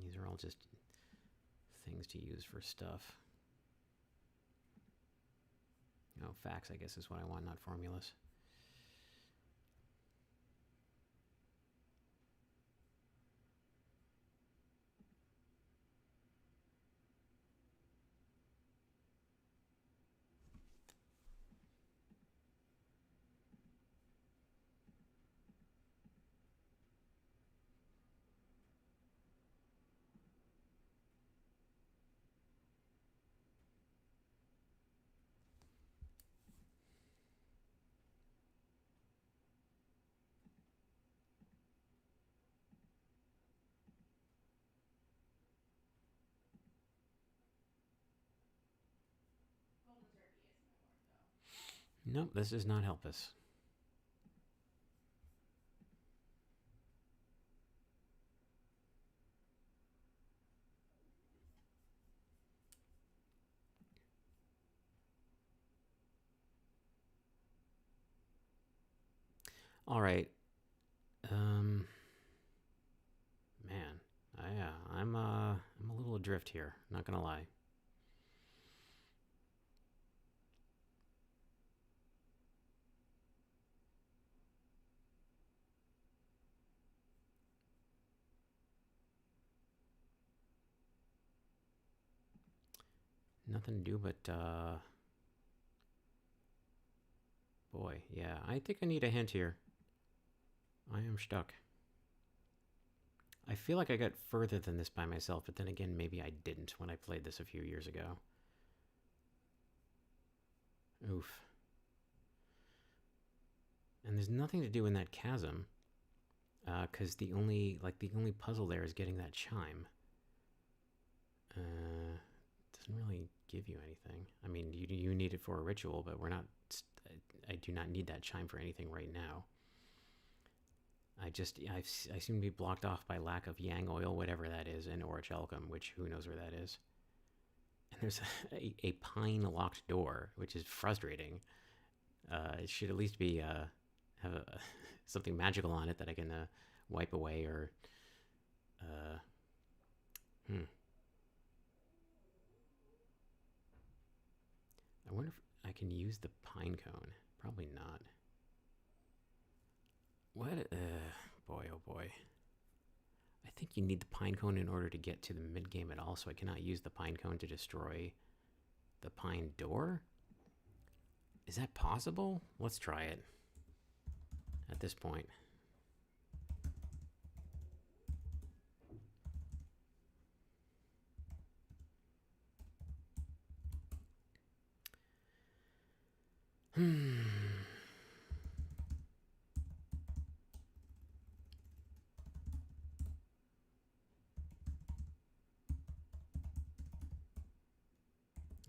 These are all just things to use for stuff. Oh, facts, I guess, is what I want, not formulas. Nope, this does not help us. All right. Man, I'm a little adrift here. Not gonna lie. Nothing to do but, boy, yeah, I think I need a hint here. I am stuck. I feel like I got further than this by myself, but then again, maybe I didn't when I played this a few years ago. Oof. And there's nothing to do in that chasm, because the only puzzle there is getting that chime. Doesn't really give you anything. I mean, you need it for a ritual, but we're not. I do not need that chime for anything right now. I seem to be blocked off by lack of yang oil, whatever that is, and orichalcum, which who knows where that is. And there's a pine locked door, which is frustrating. It should at least be have something magical on it that I can wipe away or. I wonder if I can use the pine cone. Probably not. What? Boy, oh boy. I think you need the pine cone in order to get to the mid-game at all, so I cannot use the pine cone to destroy the pine door? Is that possible? Let's try it at this point. I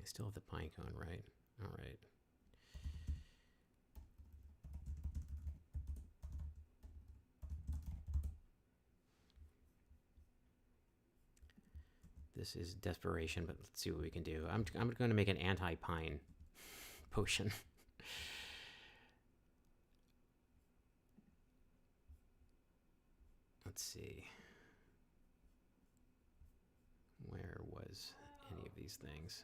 still have the pine cone, right? All right. This is desperation, but let's see what we can do. I'm going to make an anti-pine potion. Let's see. Where was any of these things?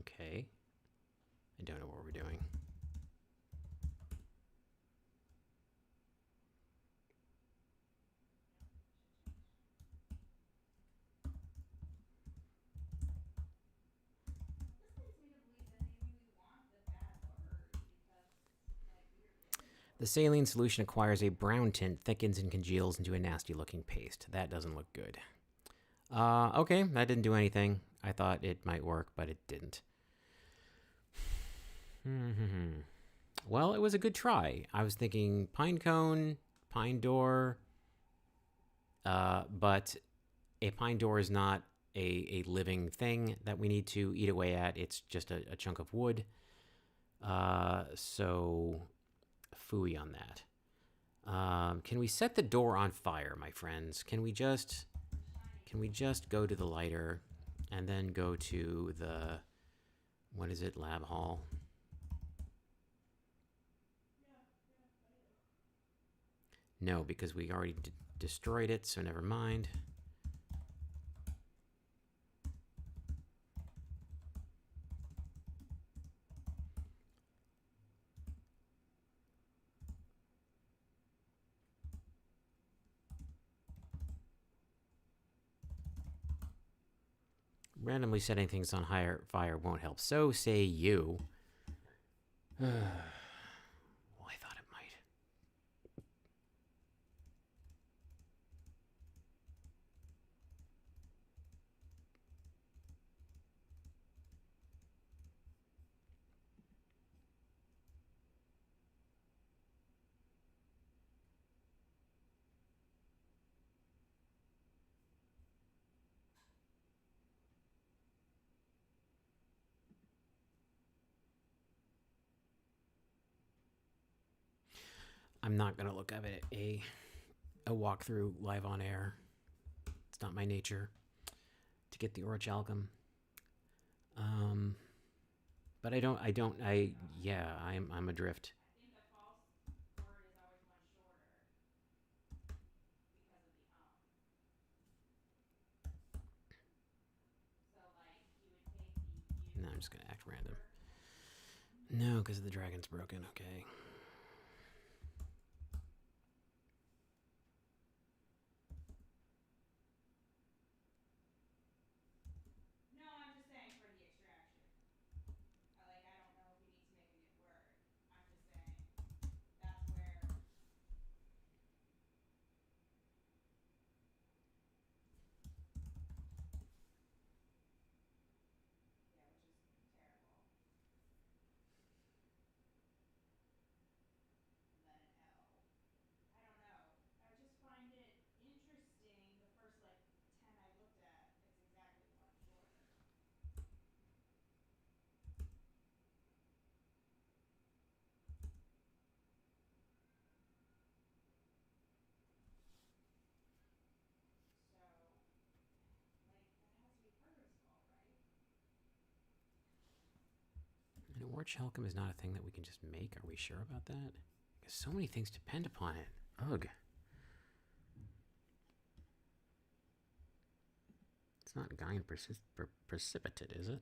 Okay. I don't know what we're doing. The saline solution acquires a brown tint, thickens, and congeals into a nasty-looking paste. That doesn't look good. Okay, that didn't do anything. I thought it might work, but it didn't. Well, it was a good try. I was thinking pine cone, pine door, but a pine door is not a living thing that we need to eat away at. It's just a chunk of wood. So phooey on that. Can we set the door on fire, my friends? Can we just go to the lighter and then go to the, what is it, lab hall? No, because we already destroyed it, so never mind. Randomly setting things on higher fire won't help. So say you. Well, I thought it might. I'm not gonna look at it a walkthrough live on air. It's not my nature to get the orichalcum. But I'm adrift. I think the false word is always one shorter because of the So like you would take the No, I'm just gonna act random. No, because the dragon's broken. Okay. No, I'm just saying for the extraction. I don't know if we need to make a new word. I'm just saying that's where. Yeah, which is terrible. And then an L. I don't know. I just find it interesting. The first 10 I looked at, it's exactly one shorter. So, that has to be Herbert's fault, right? And orichalcum is not a thing that we can just make. Are we sure about that? Because so many things depend upon it. Ugh. It's not Gaian Precipitate, is it?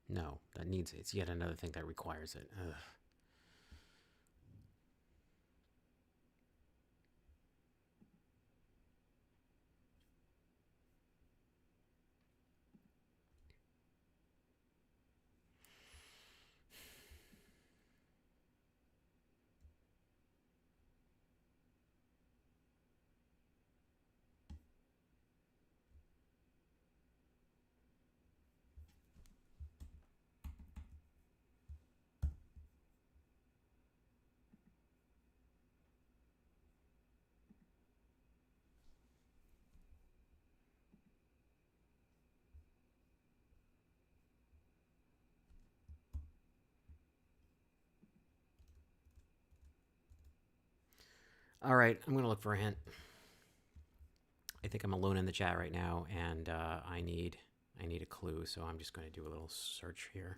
No, that needs it. It's yet another thing that requires it. Ugh. All right, I'm gonna look for a hint. I think I'm alone in the chat right now, and I need a clue. So I'm just going to do a little search here.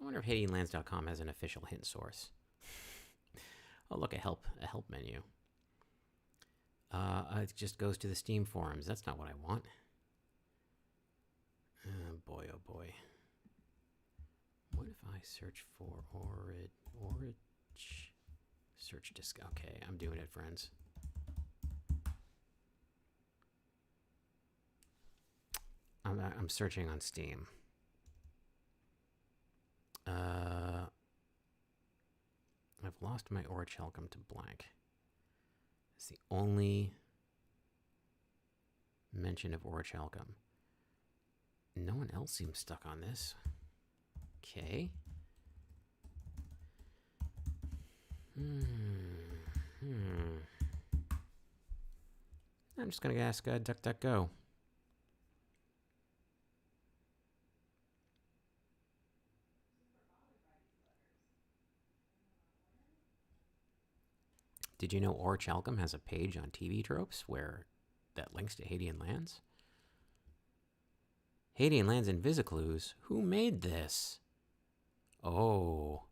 I wonder if HadeanLands.com has an official hint source. Oh, look, a help menu. It just goes to the Steam forums. That's not what I want. Boy, oh boy. What if I search for search disk? Okay, I'm doing it, friends. I'm searching on Steam. I've lost my orichalcum to blank. It's the only mention of orichalcum. No one else seems stuck on this. Okay. I'm just going to ask DuckDuckGo. Did you know Orichalcum has a page on TV Tropes where that links to Hadean Lands? Hadean Lands and Visiclues? Who made this? Oh.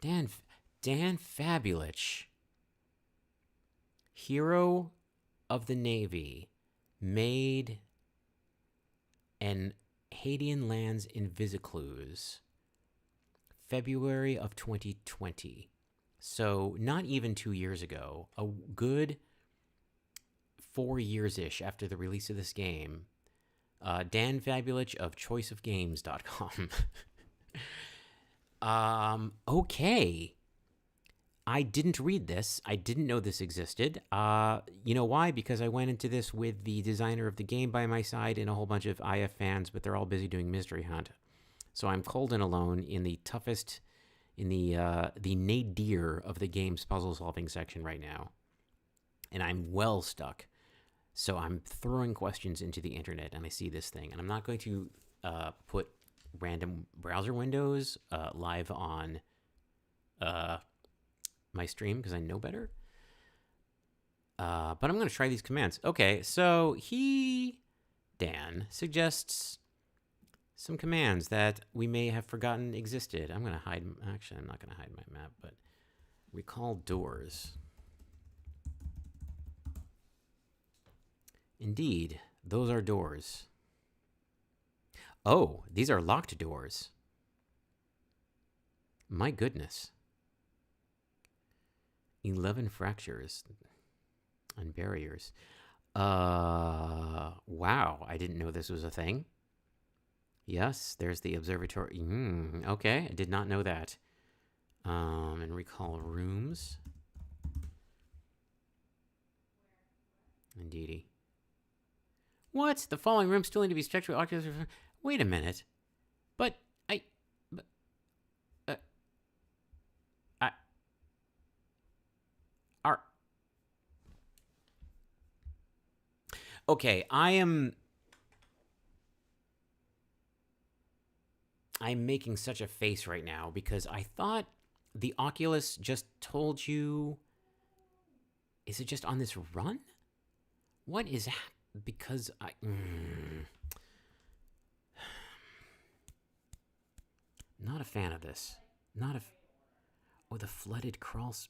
Dan Fabulich, hero of the Navy, made an Hadean Lands in Visiclues, February of 2020. So not even 2 years ago, a good 4 years-ish after the release of this game. Dan Fabulich of choiceofgames.com. Okay. I didn't read this. I didn't know this existed. You know why? Because I went into this with the designer of the game by my side and a whole bunch of IF fans, but they're all busy doing Mystery Hunt. So I'm cold and alone in the toughest, in the nadir of the game's puzzle-solving section right now. And I'm well stuck. So I'm throwing questions into the internet, and I see this thing. And I'm not going to put random browser windows live on my stream because I know better. But I'm going to try these commands. Okay, so Dan, suggests some commands that we may have forgotten existed. I'm going to hide, actually, I'm not going to hide my map, but recall doors. Indeed, those are doors. Oh, these are locked doors. My goodness. 11 fractures and barriers. Wow, I didn't know this was a thing. Yes, there's the observatory. Okay, I did not know that. And recall rooms. Indeedy. What? The following rooms still need to be structurally occupied. Wait a minute. But okay, I'm making such a face right now because I thought the Oculus just told you. Is it just on this run? What is that? Because not a fan of this. Oh, the flooded crawls.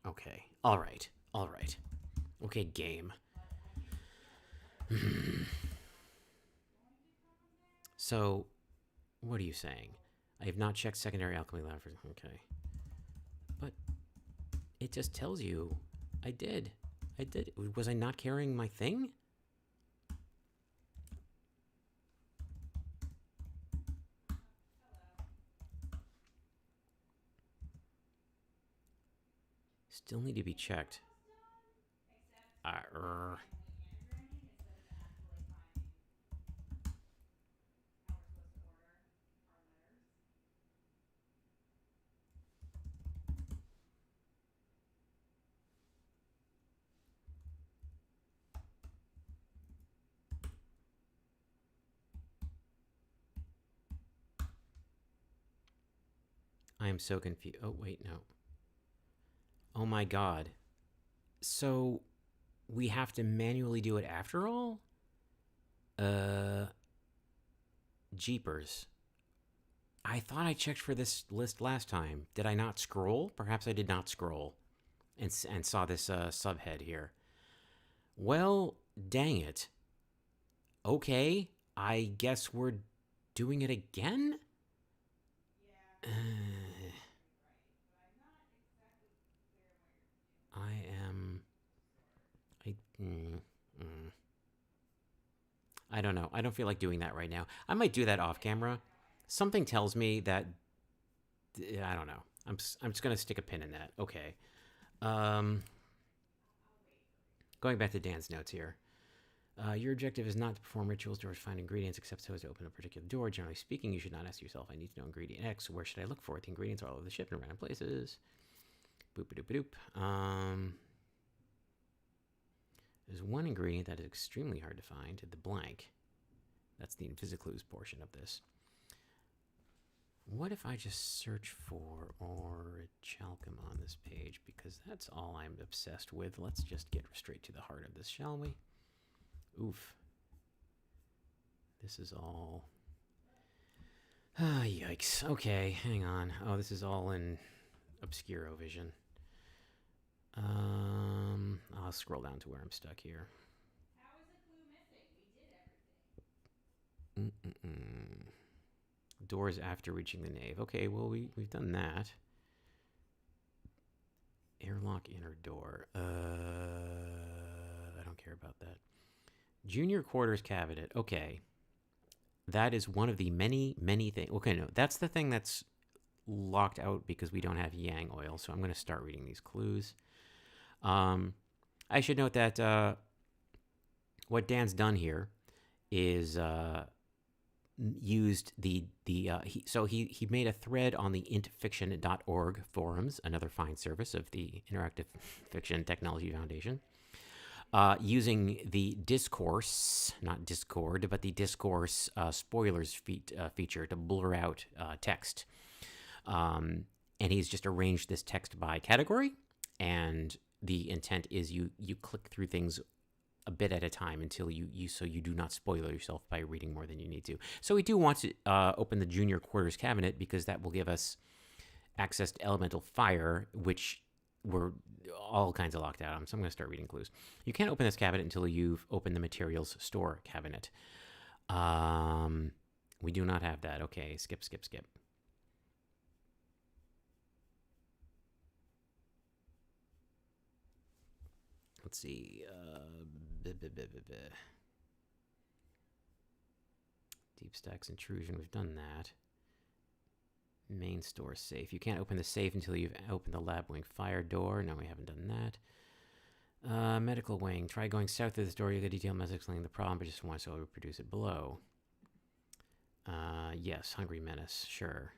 Okay. All right. Okay, game. So, what are you saying? I have not checked secondary alchemy lab for. Okay. But it just tells you I did. Was I not carrying my thing? Still need to be checked. I am so confused. Oh, wait, no. Oh my god. So, we have to manually do it after all? Jeepers. I thought I checked for this list last time. Did I not scroll? Perhaps I did not scroll and saw this subhead here. Well, dang it. Okay, I guess we're doing it again? I don't know. I don't feel like doing that right now. I might do that off camera. Something tells me that I don't know. I'm just gonna stick a pin in that. Okay. Going back to Dan's notes here. Your objective is not to perform rituals or find ingredients except so as to open a particular door. Generally speaking, you should not ask yourself, I need to know ingredient X. Where should I look for it? The ingredients are all over the ship in random places. Boop-a-doop-a-doop. There's one ingredient that is extremely hard to find, the blank. That's the Invisiclues portion of this. What if I just search for orichalcum on this page? Because that's all I'm obsessed with. Let's just get straight to the heart of this, shall we? Oof. This is all... Ah, yikes. Okay, hang on. Oh, this is all in Obscurovision. I'll scroll down to where I'm stuck here. How is a clue missing? We did everything. Doors after reaching the nave. Okay, well, we've done that. Airlock inner door. I don't care about that. Junior quarters cabinet. Okay. That is one of the many, many things. Okay, no, that's the thing that's locked out because we don't have yang oil. So I'm going to start reading these clues. I should note that what Dan's done here is used he made a thread on the intfiction.org forums, another fine service of the Interactive Fiction Technology Foundation, using the discourse, not Discord, but the discourse spoilers feature to blur out text. And he's just arranged this text by category, and the intent is you click through things a bit at a time until you do not spoil yourself by reading more than you need to. So we do want to open the junior quarters cabinet because that will give us access to elemental fire, which we're all kinds of locked out on. So I'm going to start reading clues. You can't open this cabinet until you've opened the materials store cabinet. We do not have that. Okay, skip. Let's see. Deep stacks intrusion. We've done that. Main store safe. You can't open the safe until you've opened the lab wing fire door. No, we haven't done that. Medical wing. Try going south of this door. You get a detailed message explaining the problem, but just want to reproduce it below. Yes. Hungry menace. Sure.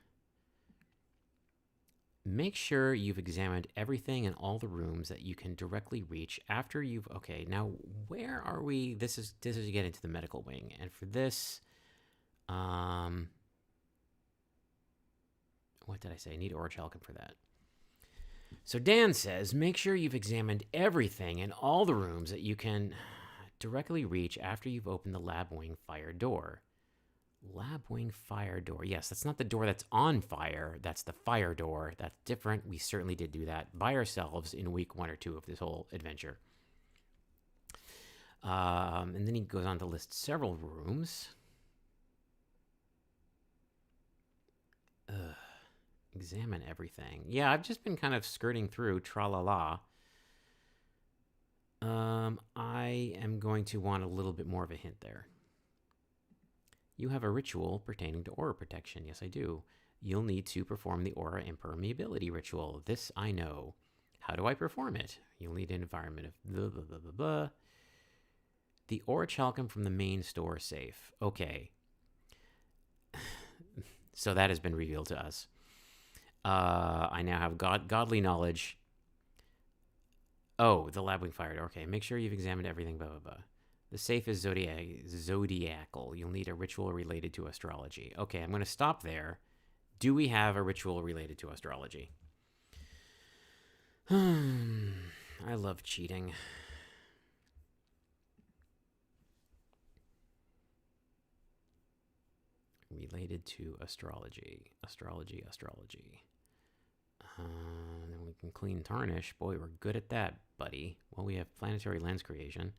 Make sure you've examined everything in all the rooms that you can directly reach after you've... Okay, now where are we? This is to get into the medical wing. And for this, what did I say? I need orichalcum for that. So Dan says, make sure you've examined everything in all the rooms that you can directly reach after you've opened the lab wing fire door. Lab wing fire door. Yes, that's not the door that's on fire. That's the fire door. That's different. We certainly did do that by ourselves in week 1 or 2 of this whole adventure. And then he goes on to list several rooms. Examine everything. Yeah, I've just been kind of skirting through tra-la-la. I am going to want a little bit more of a hint there. You have a ritual pertaining to aura protection. Yes, I do. You'll need to perform the aura impermeability ritual. This I know. How do I perform it? You'll need an environment of blah, blah, blah, blah, blah. The orichalcum from the main store safe. Okay. So that has been revealed to us. I now have godly knowledge. Oh, the lab wing fire door. Okay, make sure you've examined everything, blah, blah, blah. The safe is zodiacal. You'll need a ritual related to astrology. Okay, I'm going to stop there. Do we have a ritual related to astrology? I love cheating. Related to astrology. Astrology. Then we can clean tarnish. Boy, we're good at that, buddy. Well, we have planetary lens creation.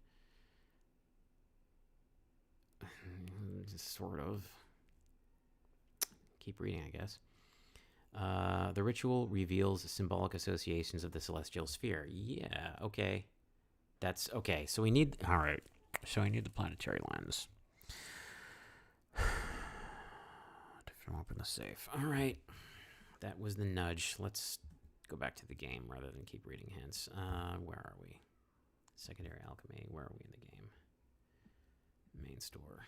Sort of. Keep reading, I guess. The ritual reveals symbolic associations of the celestial sphere. Yeah, okay. That's okay. So we need... All right. So I need the planetary lens. To open the safe. All right. That was the nudge. Let's go back to the game rather than keep reading hints. Where are we? Secondary alchemy. Where are we in the game? Main store.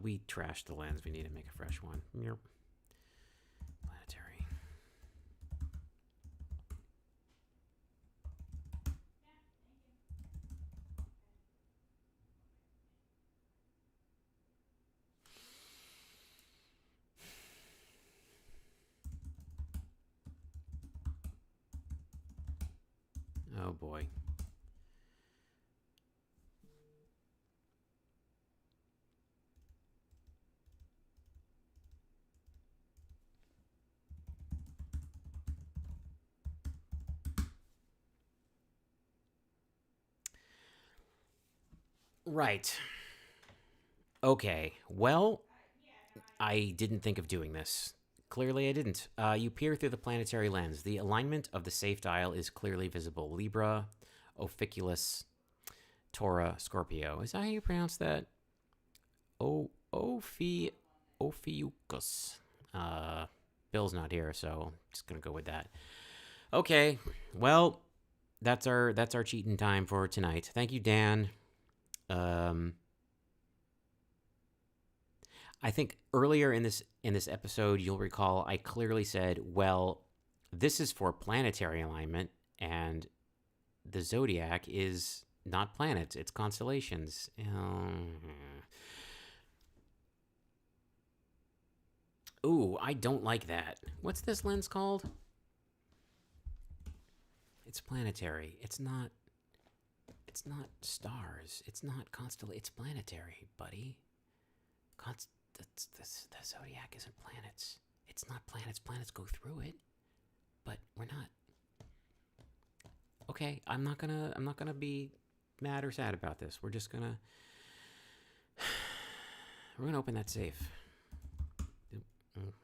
We trashed the lens. We need to make a fresh one. Oh boy. Right. Okay. Well, I didn't think of doing this. Clearly, I didn't. You peer through the planetary lens. The alignment of the safe dial is clearly visible. Libra, Ophiculus, Taura, Scorpio. Is that how you pronounce that? Ophiuchus. Bill's not here, so I'm just gonna go with that. Okay. Well, that's our cheating time for tonight. Thank you, Dan. I think earlier in this episode, you'll recall I clearly said, "Well, this is for planetary alignment, and the zodiac is not planets; it's constellations." Ooh, I don't like that. What's this lens called? It's planetary. It's not. It's not stars. It's not constellation. It's planetary, buddy. The zodiac isn't planets. It's not planets. Planets go through it, but we're not. Okay, I'm not gonna be mad or sad about this. We're gonna open that safe. Okay,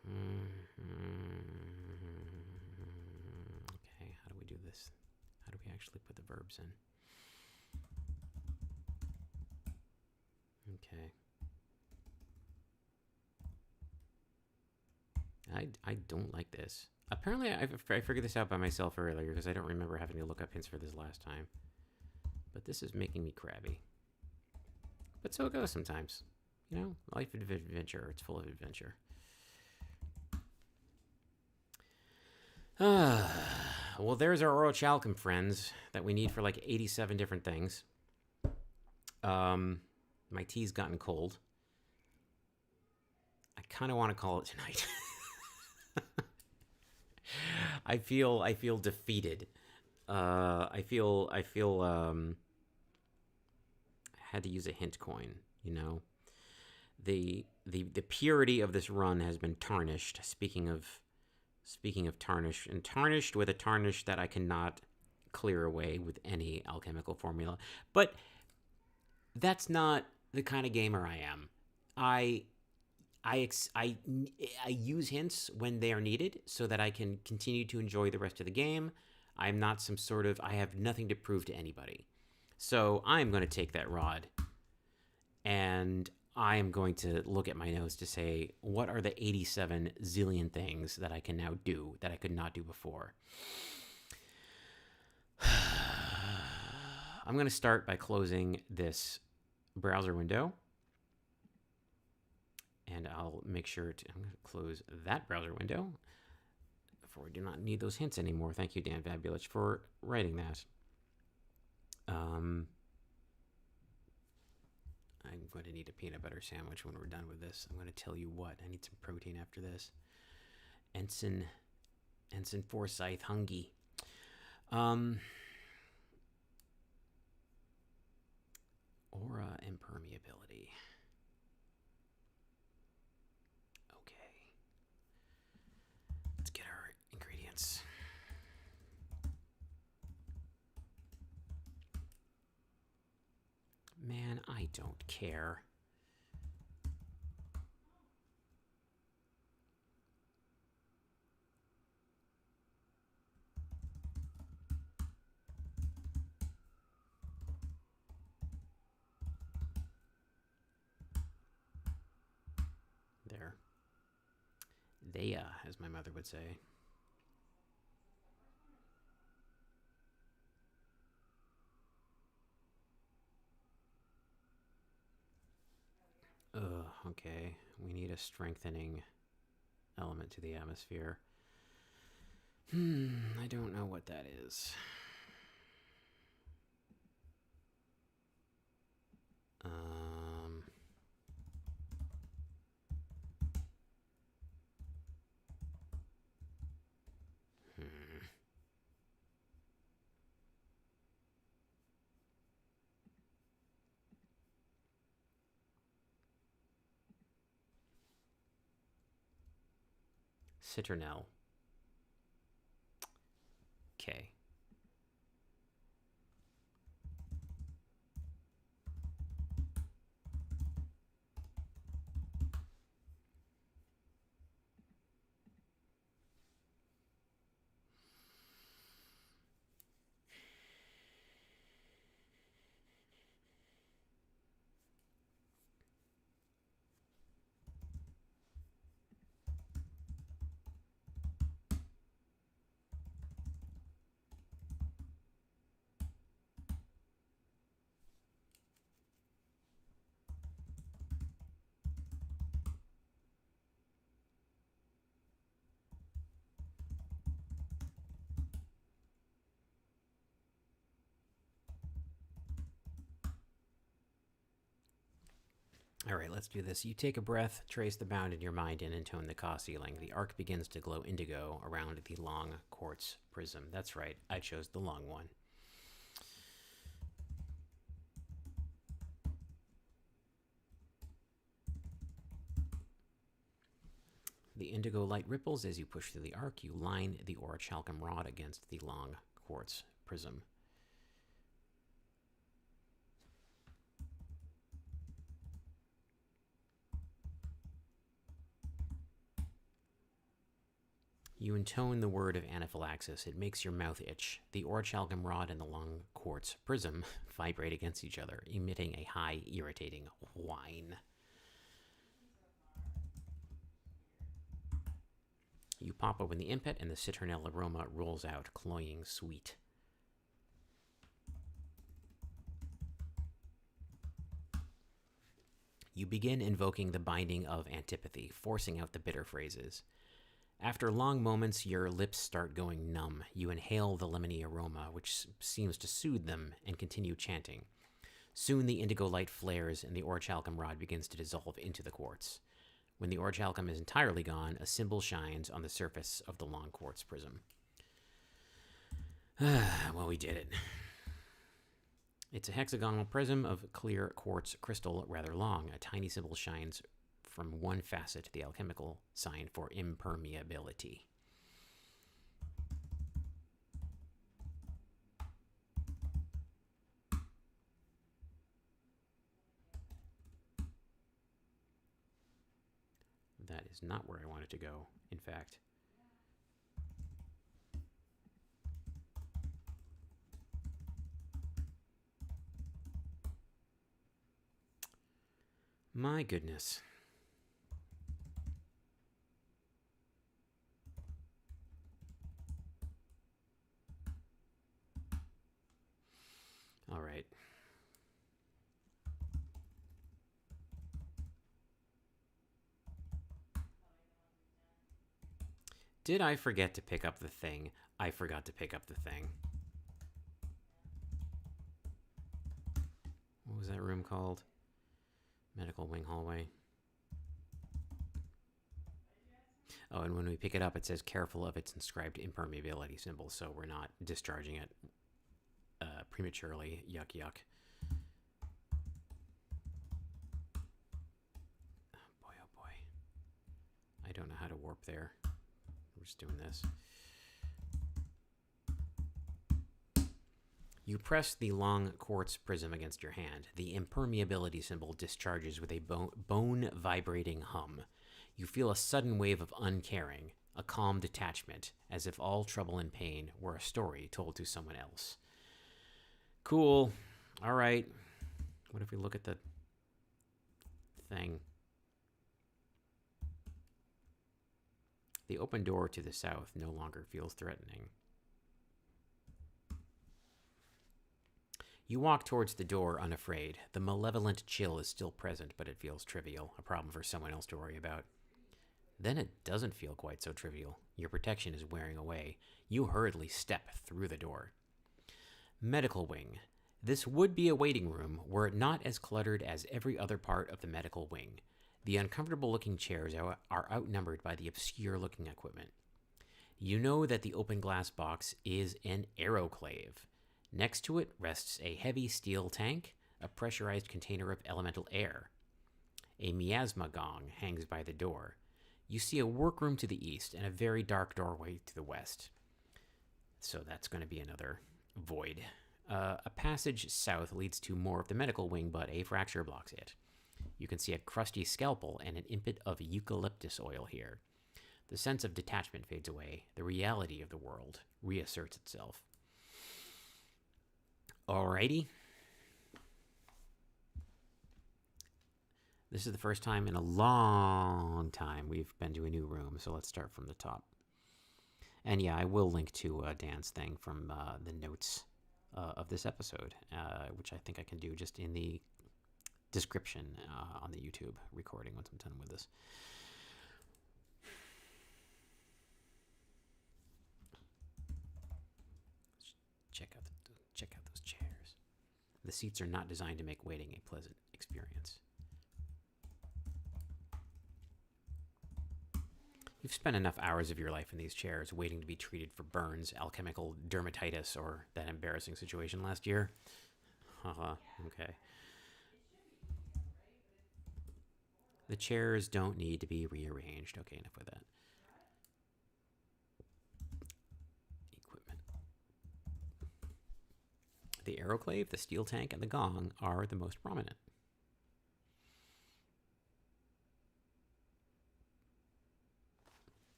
how do we do this? How do we actually put the verbs in? Okay. I don't like this. Apparently, I figured this out by myself earlier because I don't remember having to look up hints for this last time. But this is making me crabby. But so it goes sometimes. You know, life of adventure. It's full of adventure. Well, there's our orichalcum, friends, that we need for like 87 different things. My tea's gotten cold. I kind of want to call it tonight. I feel defeated. I had to use a hint coin, you know. The purity of this run has been tarnished. Speaking of tarnish, and tarnished with a tarnish that I cannot clear away with any alchemical formula. But that's not the kind of gamer I am. I use hints when they are needed so that I can continue to enjoy the rest of the game. I'm not some sort of, I have nothing to prove to anybody. So I'm going to take that rod and I am going to look at my notes to say, what are the 87 zillion things that I can now do that I could not do before? I'm going to start by closing this browser window. And I'll make sure to, I'm going to close that browser window for we do not need those hints anymore. Thank you, Dan Fabulich, for writing that. I'm going to need a peanut butter sandwich when we're done with this. I'm going to tell you what, I need some protein after this. Ensign Forsyth Hungy. Aura impermeability. Okay. Let's get our ingredients. Man, I don't care. There. Thea, as my mother would say. Okay. We need a strengthening element to the atmosphere. I don't know what that is. Citronelle. Okay. All right, let's do this. You take a breath, trace the bound in your mind, and intone the Ka ceiling. The arc begins to glow indigo around the long quartz prism. That's right, I chose the long one. The indigo light ripples as you push through the arc. You line the orichalcum rod against the long quartz prism. You intone the word of anaphylaxis. It makes your mouth itch. The orichalcum rod and the long quartz prism vibrate against each other, emitting a high, irritating whine. You pop open the impet, and the citronelle aroma rolls out, cloying sweet. You begin invoking the binding of antipathy, forcing out the bitter phrases. After long moments, your lips start going numb. You inhale the lemony aroma, which seems to soothe them, and continue chanting. Soon the indigo light flares, and the orichalcum rod begins to dissolve into the quartz. When the orichalcum is entirely gone, a symbol shines on the surface of the long quartz prism. Well, we did it. It's a hexagonal prism of clear quartz crystal, rather long. A tiny symbol shines from one facet, the alchemical sign for impermeability. That is not where I wanted to go, in fact. My goodness. All right. Did I forget to pick up the thing? I forgot to pick up the thing. What was that room called? Medical wing hallway. Oh, and when we pick it up, it says careful of its inscribed impermeability symbol, so we're not discharging it prematurely. Yuck, yuck. Oh boy, oh boy. I don't know how to warp there. We're just doing this. You press the long quartz prism against your hand. The impermeability symbol discharges with a bone-vibrating hum. You feel a sudden wave of uncaring, a calm detachment, as if all trouble and pain were a story told to someone else. Cool. All right. What if we look at the thing? The open door to the south no longer feels threatening. You walk towards the door unafraid. The malevolent chill is still present, but it feels trivial, a problem for someone else to worry about. Then it doesn't feel quite so trivial. Your protection is wearing away. You hurriedly step through the door. Medical wing. This would be a waiting room were it not as cluttered as every other part of the medical wing. The uncomfortable-looking chairs are outnumbered by the obscure-looking equipment. You know that the open glass box is an Aeroclave. Next to it rests a heavy steel tank, a pressurized container of elemental air. A miasma gong hangs by the door. You see a workroom to the east and a very dark doorway to the west. So that's going to be another void. A passage south leads to more of the medical wing, but a fracture blocks it. You can see a crusty scalpel and an impet of eucalyptus oil here. The sense of detachment fades away. The reality of the world reasserts itself. Alrighty. This is the first time in a long time we've been to a new room, so let's start from the top. And yeah, I will link to Dan's thing from the notes of this episode, which I think I can do just in the description on the YouTube recording once I'm done with this. Check out those chairs. The seats are not designed to make waiting a pleasant experience. You've spent enough hours of your life in these chairs waiting to be treated for burns, alchemical dermatitis, or that embarrassing situation last year. Haha, okay. The chairs don't need to be rearranged. Okay, enough with that. Equipment. The Aeroclave, the steel tank, and the gong are the most prominent.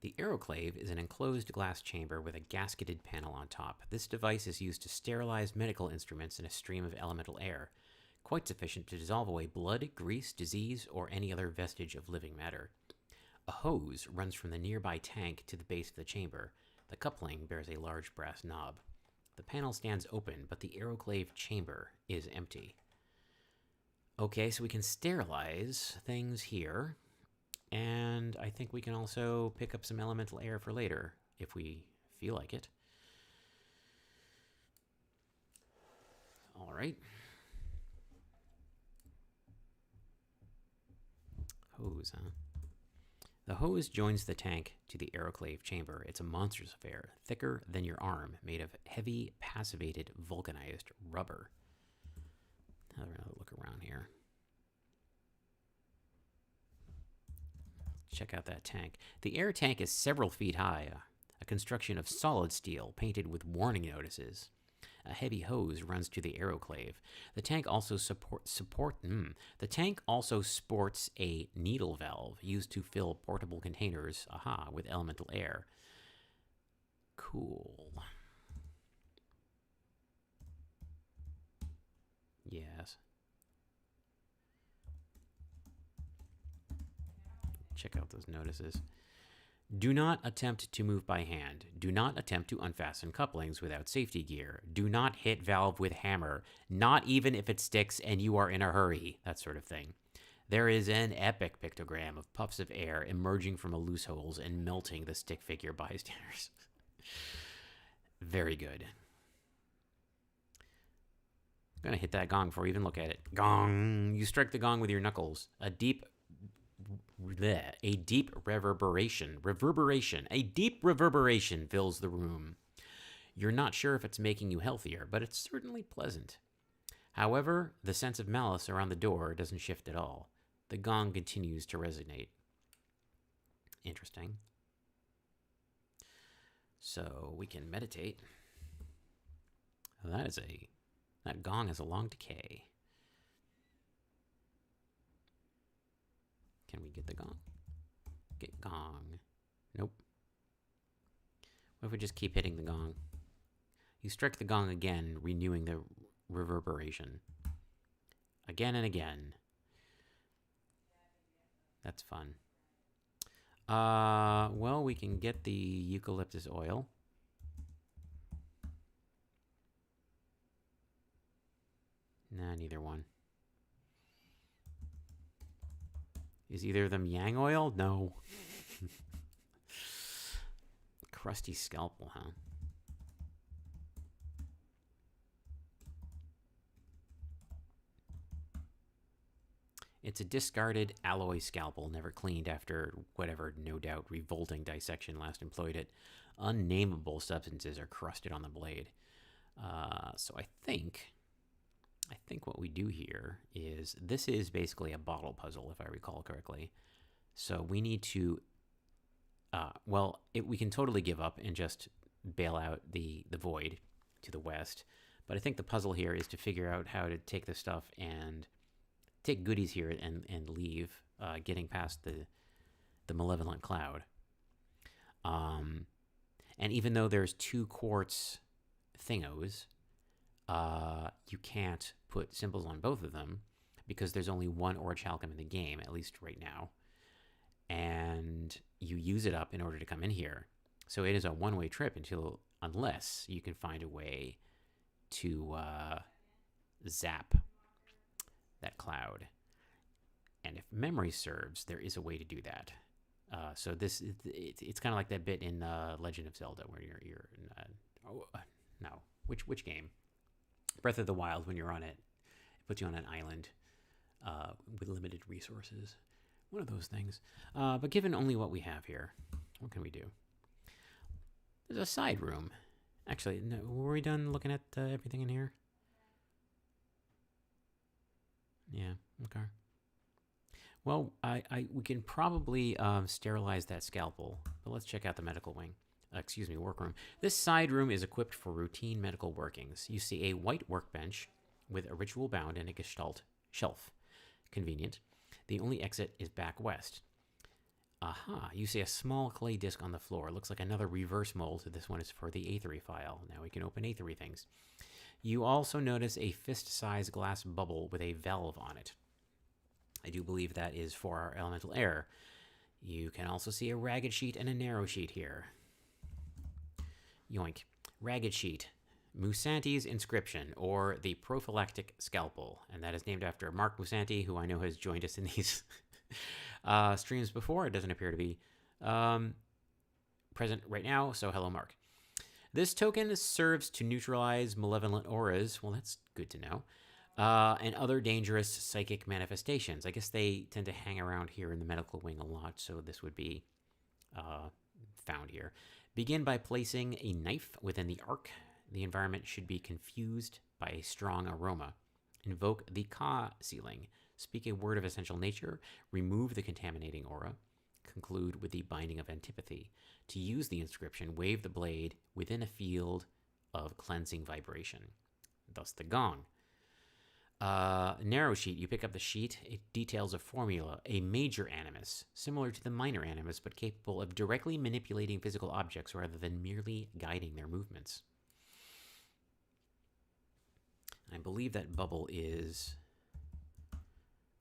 The Aeroclave is an enclosed glass chamber with a gasketed panel on top. This device is used to sterilize medical instruments in a stream of elemental air, quite sufficient to dissolve away blood, grease, disease, or any other vestige of living matter. A hose runs from the nearby tank to the base of the chamber. The coupling bears a large brass knob. The panel stands open, but the Aeroclave chamber is empty. Okay, so we can sterilize things here. And I think we can also pick up some elemental air for later, if we feel like it. All right. Hose, huh? The hose joins the tank to the Aeroclave chamber. It's a monstrous affair, thicker than your arm, made of heavy, passivated, vulcanized rubber. Another look around here. Check out that tank. The air tank is several feet high, a construction of solid steel painted with warning notices. A heavy hose runs to the Aeroclave. The tank also The tank also sports a needle valve used to fill portable containers, with elemental air. Cool. Yes. Check out those notices. Do not attempt to move by hand. Do not attempt to unfasten couplings without safety gear. Do not hit valve with hammer, not even if it sticks and you are in a hurry, that sort of thing. There is an epic pictogram of puffs of air emerging from a loose holes and melting the stick figure bystanders. Very good. I'm going to hit that gong before we even look at it. Gong! You strike the gong with your knuckles. A deep reverberation fills the room. You're not sure if it's making you healthier, but it's certainly pleasant. However, the sense of malice around the door doesn't shift at all. The gong continues to resonate. Interesting. So we can meditate. That gong has a long decay. Can we get the gong? Get gong. Nope. What if we just keep hitting the gong? You strike the gong again, renewing the reverberation. Again and again. That's fun. Well, we can get the eucalyptus oil. Nah, neither one. Is either of them yang oil? No. Crusty scalpel, huh? It's a discarded alloy scalpel, never cleaned after whatever, no doubt, revolting dissection last employed it. Unnameable substances are crusted on the blade. So I think I think what we do here is, this is basically a bottle puzzle, if I recall correctly. So we need to, we can totally give up and just bail out the void to the west. But I think the puzzle here is to figure out how to take this stuff and take goodies here and leave, getting past the malevolent cloud. And even though there's 2 quartz thingos, you can't put symbols on both of them because there's only 1 orichalcum in the game, at least right now. And you use it up in order to come in here. So it is a one-way trip unless you can find a way to zap that cloud. And if memory serves, there is a way to do that. So it's kind of like that bit in Legend of Zelda where you're which game? Breath of the Wild, when you're on it puts you on an island with limited resources. One of those things. But given only what we have here, what can we do? There's a side room. Actually, no, were we done looking at everything in here? Yeah, okay. Well, we can probably sterilize that scalpel, but let's check out the medical wing. Workroom. This side room is equipped for routine medical workings. You see a white workbench with a ritual bound and a gestalt shelf. Convenient. The only exit is back west. Aha, you see a small clay disc on the floor. Looks like another reverse mold. This one is for the aethery file. Now we can open aethery things. You also notice a fist-sized glass bubble with a valve on it. I do believe that is for our elemental air. You can also see a ragged sheet and a narrow sheet here. Yoink. Ragged sheet. Musanti's inscription, or the prophylactic scalpel. And that is named after Mark Musanti, who I know has joined us in these streams before. It doesn't appear to be present right now, so hello, Mark. This token serves to neutralize malevolent auras. Well, that's good to know. And other dangerous psychic manifestations. I guess they tend to hang around here in the medical wing a lot, so this would be found here. Begin by placing a knife within the arc. The environment should be confused by a strong aroma. Invoke the Ka ceiling. Speak a word of essential nature. Remove the contaminating aura. Conclude with the binding of antipathy. To use the inscription, wave the blade within a field of cleansing vibration. Thus the gong. Narrow sheet. You pick up the sheet. It details a formula, a major animus, similar to the minor animus, but capable of directly manipulating physical objects rather than merely guiding their movements. I believe that bubble is...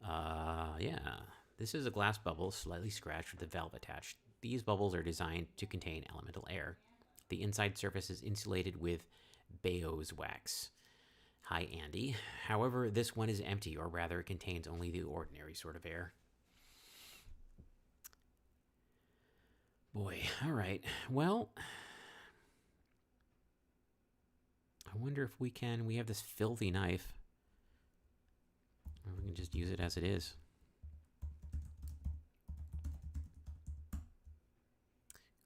yeah. This is a glass bubble, slightly scratched with a valve attached. These bubbles are designed to contain elemental air. The inside surface is insulated with Bao's wax. Hi, Andy. However, this one is empty, or rather, it contains only the ordinary sort of air. Boy, all right. Well, I wonder if we have this filthy knife. Or we can just use it as it is.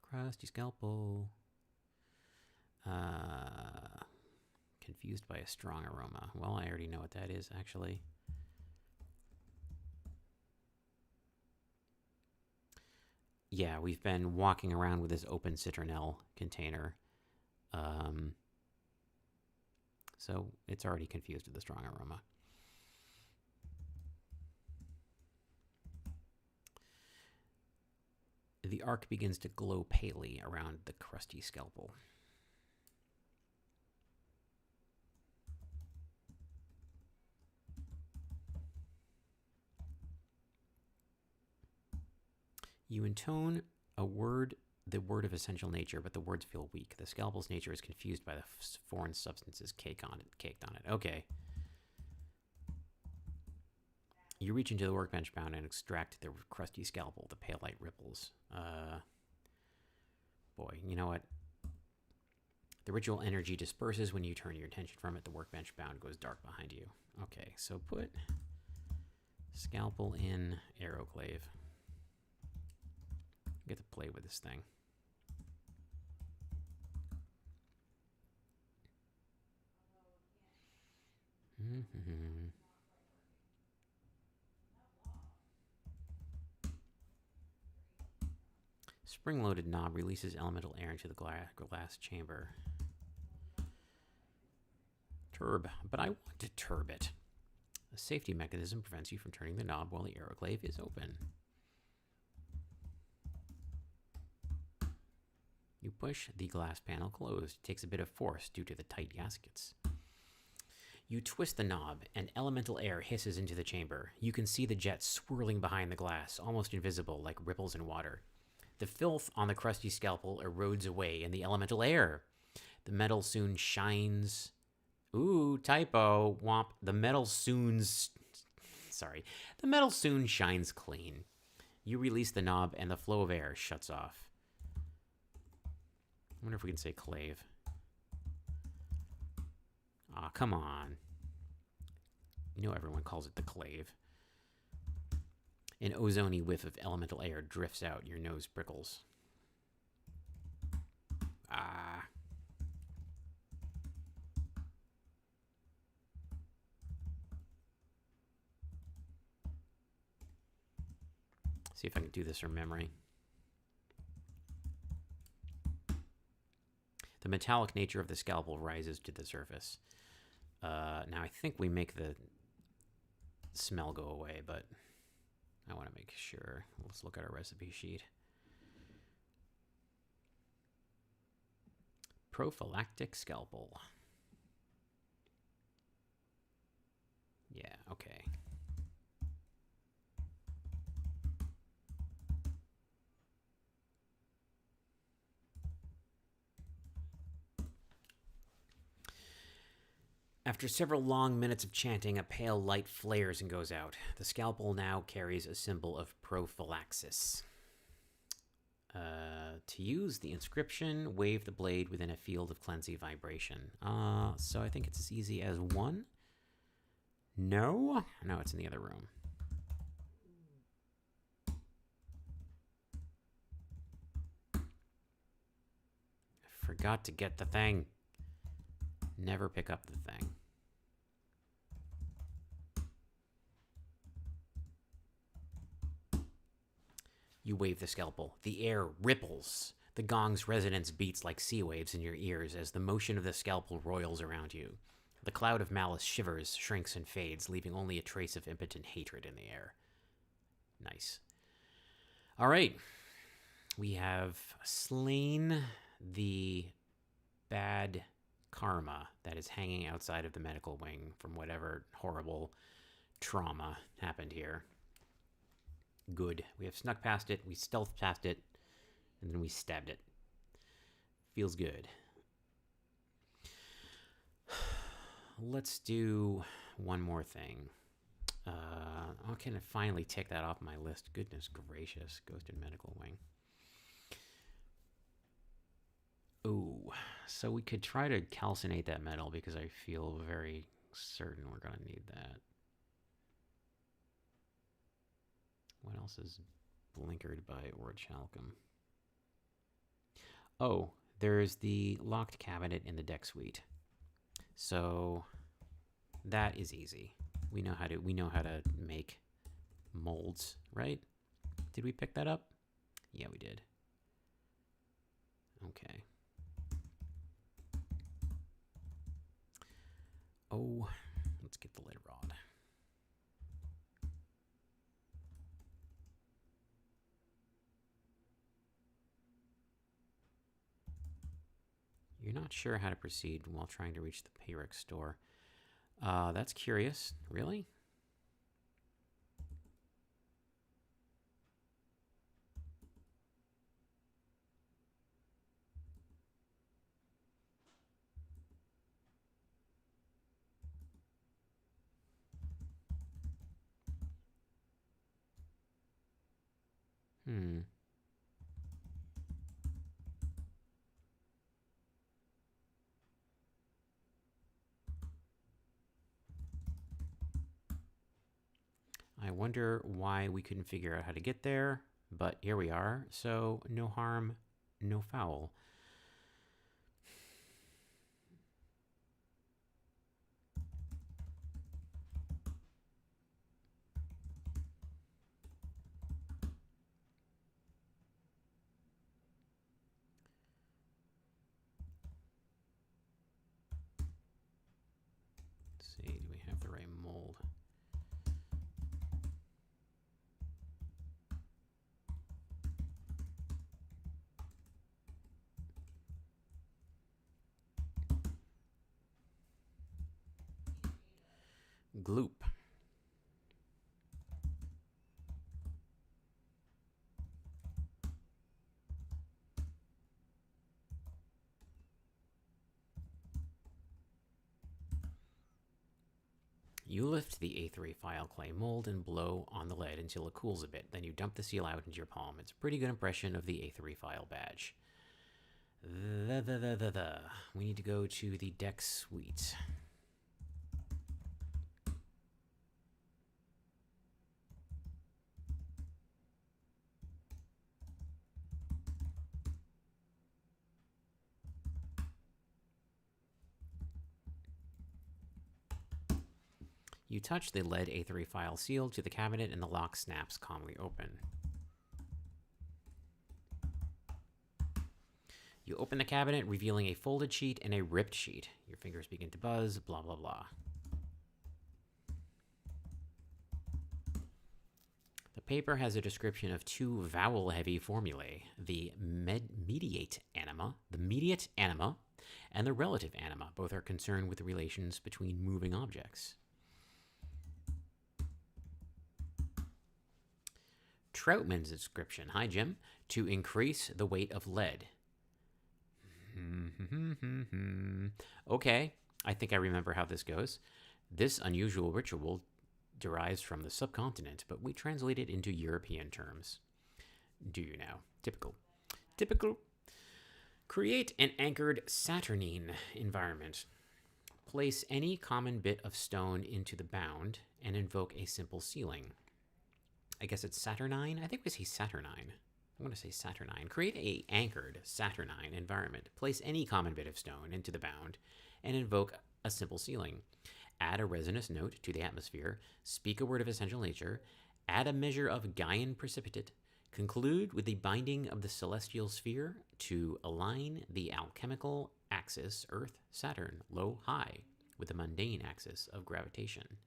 Crusty scalpel. Confused by a strong aroma. Well, I already know what that is, actually. Yeah, we've been walking around with this open citronelle container. So it's already confused with the strong aroma. The arc begins to glow palely around the crusty scalpel. You intone the word of essential nature, but the words feel weak. The scalpel's nature is confused by the foreign substances caked on it. Okay. You reach into the workbench bound and extract the crusty scalpel. The pale light ripples. Boy, you know what? The ritual energy disperses when you turn your attention from it. The workbench bound goes dark behind you. Okay, so put scalpel in Aeroclave. Get to play with this thing. Spring-loaded knob releases elemental air into the glass chamber. Turb, but I want to turb it. A safety mechanism prevents you from turning the knob while the aeroclave is open. You push the glass panel closed. It takes a bit of force due to the tight gaskets. You twist the knob, and elemental air hisses into the chamber. You can see the jets swirling behind the glass, almost invisible, like ripples in water. The filth on the crusty scalpel erodes away in the elemental air. The metal soon shines. Ooh, typo. Womp. The metal soon shines clean. You release the knob, and the flow of air shuts off. I wonder if we can say clave. Aw, come on. You know everyone calls it the clave. An ozony whiff of elemental air drifts out. Your nose prickles. Ah. See if I can do this from memory. The metallic nature of the scalpel rises to the surface. Now I think we make the smell go away, but I want to make sure. Let's look at our recipe sheet. Prophylactic scalpel. Yeah, okay. After several long minutes of chanting, a pale light flares and goes out. The scalpel now carries a symbol of prophylaxis. To use the inscription, wave the blade within a field of cleansing vibration. So I think it's as easy as one. No? No, it's in the other room. I forgot to get the thing. Never pick up the thing. You wave the scalpel. The air ripples. The gong's resonance beats like sea waves in your ears as the motion of the scalpel roils around you. The cloud of malice shivers, shrinks, and fades, leaving only a trace of impotent hatred in the air. Nice. All right. We have slain the bad karma that is hanging outside of the medical wing from whatever horrible trauma happened here. Good. We have snuck past it, we stealthed past it, and then we stabbed it. Feels good. Let's do one more thing. How can I finally tick that off my list? Goodness gracious. Ghosted medical wing. Ooh, so we could try to calcinate that metal because I feel very certain we're going to need that. What else is blinkered by orichalcum? Oh, there's the locked cabinet in the deck suite. So that is easy. We know how to make molds, right? Did we pick that up? Yeah, we did. Okay. Oh, let's get the lid rod. You're not sure how to proceed while trying to reach the Pyrex store. That's curious. Really? I wonder why we couldn't figure out how to get there, but here we are, so no harm, no foul. Gloop. You lift the A3 file clay mold and blow on the lead until it cools a bit. Then you dump the seal out into your palm. It's a pretty good impression of the A3 file badge. We need to go to the deck suite. You touch the lead A3 file seal to the cabinet and the lock snaps calmly open. You open the cabinet, revealing a folded sheet and a ripped sheet. Your fingers begin to buzz, blah, blah, blah. The paper has a description of two vowel-heavy formulae, the mediate anima, and the relative anima. Both are concerned with the relations between moving objects. Troutman's description. Hi, Jim. To increase the weight of lead. Okay, I think I remember how this goes. This unusual ritual derives from the subcontinent, but we translate it into European terms. Do you now? Typical. Create an anchored Saturnine environment. Place any common bit of stone into the bound and invoke a simple ceiling. I guess it's Saturnine? I think we say Saturnine. I'm going to say Saturnine. Create a anchored Saturnine environment. Place any common bit of stone into the bound and invoke a simple ceiling. Add a resinous note to the atmosphere. Speak a word of essential nature. Add a measure of Gaian precipitate. Conclude with the binding of the celestial sphere to align the alchemical axis Earth-Saturn, low-high, with the mundane axis of gravitation.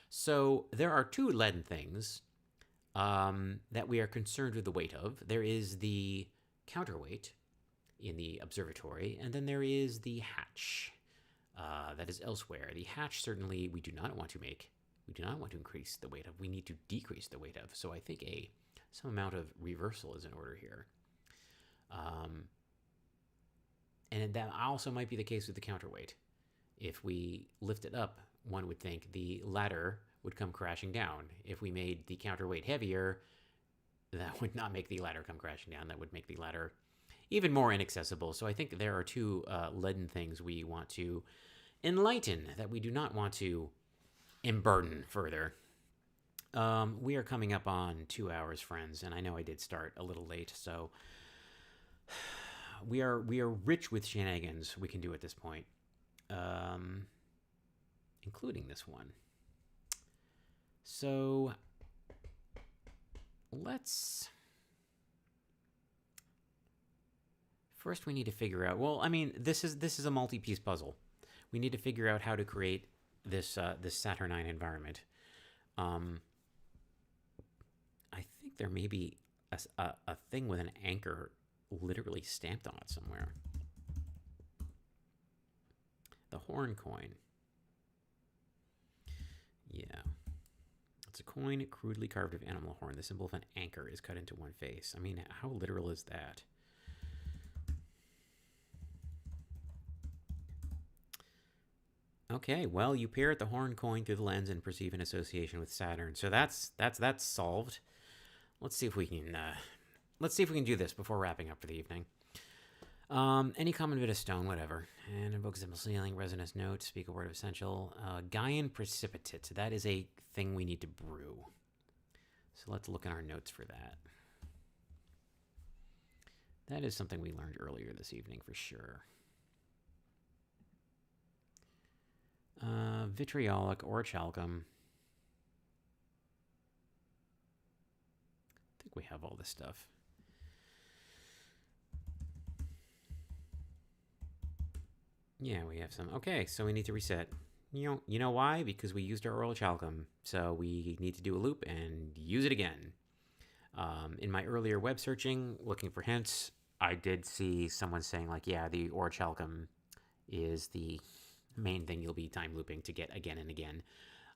So there are two leaden things that we are concerned with the weight of. There is the counterweight in the observatory, and then there is the hatch that is elsewhere. The hatch, certainly, we do not want to increase the weight of. We need to decrease the weight of. So I think some amount of reversal is in order here. And that also might be the case with the counterweight. If we lift it up, one would think the ladder would come crashing down. If we made the counterweight heavier, that would not make the ladder come crashing down. That would make the ladder even more inaccessible. So I think there are two leaden things we want to enlighten that we do not want to emburden further. We are coming up on 2 hours, friends, and I know I did start a little late, so we are rich with shenanigans we can do at this point, including this one. So first we need to figure out, well, I mean, this is a multi-piece puzzle. We need to figure out how to create this Saturnine environment. I think there may be a thing with an anchor literally stamped on it somewhere. The horn coin. Yeah. It's a coin crudely carved of animal horn. The symbol of an anchor is cut into one face. I mean, how literal is that? Okay, well, you peer at the horn coin through the lens and perceive an association with Saturn. So that's solved. Let's see if we can do this before wrapping up for the evening. Any common bit of stone, whatever. And invoke simple ceiling, resinous note, speak a word of essential. Gaian Precipitate. That is a thing we need to brew. So let's look in our notes for that. That is something we learned earlier this evening for sure. Vitriolic orichalcum. I think we have all this stuff. Yeah, we have some. Okay, so we need to reset. You know why? Because we used our orichalcum. So we need to do a loop and use it again. In my earlier web searching, looking for hints, I did see someone saying, like, yeah, the orichalcum is the main thing you'll be time looping to get again and again.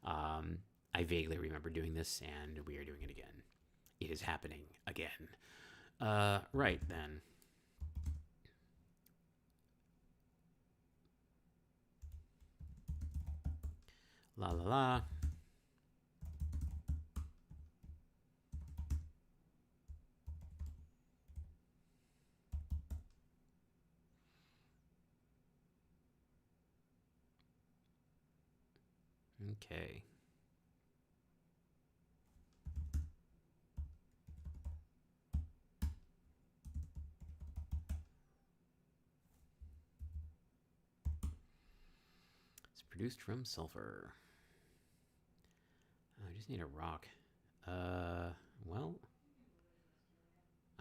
I vaguely remember doing this, and we are doing it again. It is happening again. Right then. La la la. Okay. It's produced from sulfur. I just need a rock. Well,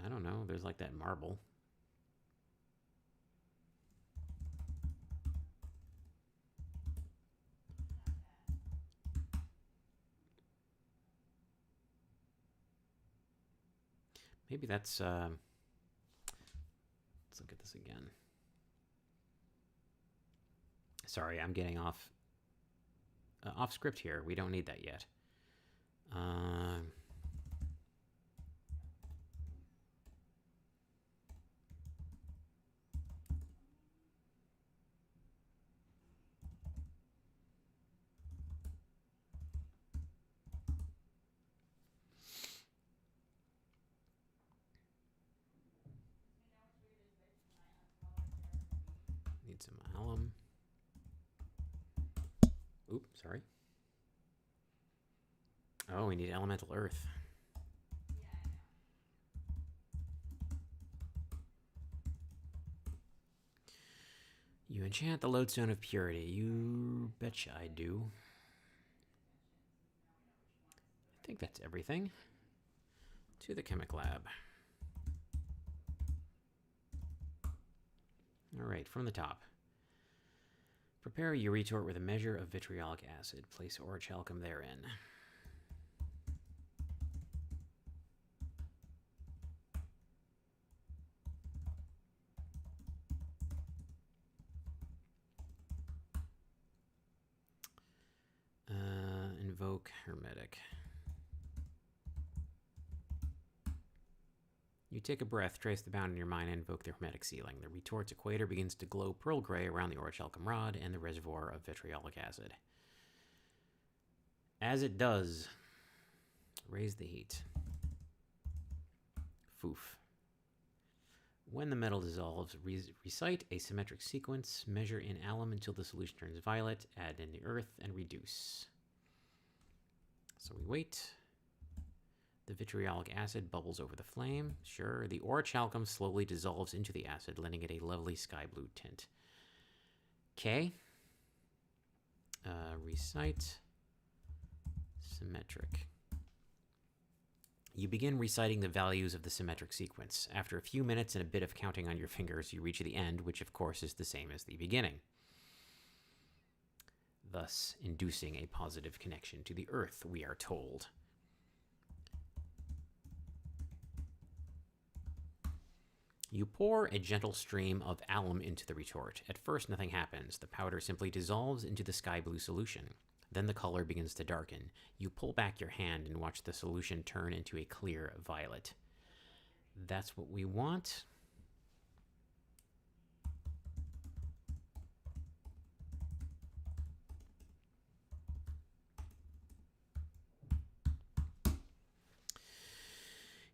I don't know. There's like that marble. Maybe that's, let's look at this again. Sorry, I'm getting off script here. We don't need that yet. Need some alum. Oop, sorry. Oh, we need elemental earth. You enchant the Lodestone of Purity. You betcha I do. I think that's everything. To the chemic lab. Alright, from the top. Prepare your retort with a measure of vitriolic acid. Place orichalcum therein. Invoke hermetic. You take a breath, trace the bound in your mind, and invoke the hermetic sealing. The retort's equator begins to glow pearl gray around the orichalcum rod and the reservoir of vitriolic acid. As it does, raise the heat. Foof. When the metal dissolves, recite a symmetric sequence. Measure in alum until the solution turns violet. Add in the earth and reduce. So we wait. The vitriolic acid bubbles over the flame. Sure. The orichalcum slowly dissolves into the acid, lending it a lovely sky blue tint. Okay. Recite. Symmetric. You begin reciting the values of the symmetric sequence. After a few minutes and a bit of counting on your fingers, you reach the end, which of course is the same as the beginning, thus inducing a positive connection to the earth, we are told. You pour a gentle stream of alum into the retort. At first, nothing happens. The powder simply dissolves into the sky blue solution. Then the color begins to darken. You pull back your hand and watch the solution turn into a clear violet. That's what we want.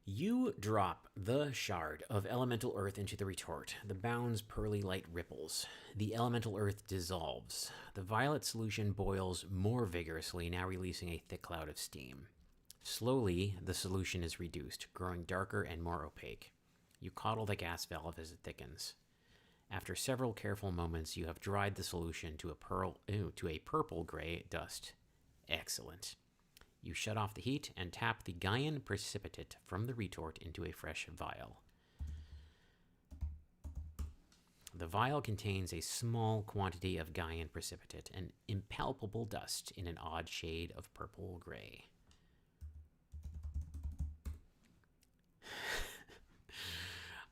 You drop the shard of elemental earth into the retort. The bound's pearly light ripples. The elemental earth dissolves. The violet solution boils more vigorously, now releasing a thick cloud of steam. Slowly, the solution is reduced, growing darker and more opaque. You coddle the gas valve as it thickens. After several careful moments, you have dried the solution to a purple-gray dust. Excellent. You shut off the heat and tap the Gaian Precipitate from the retort into a fresh vial. The vial contains a small quantity of Gaian Precipitate, an impalpable dust in an odd shade of purple-gray.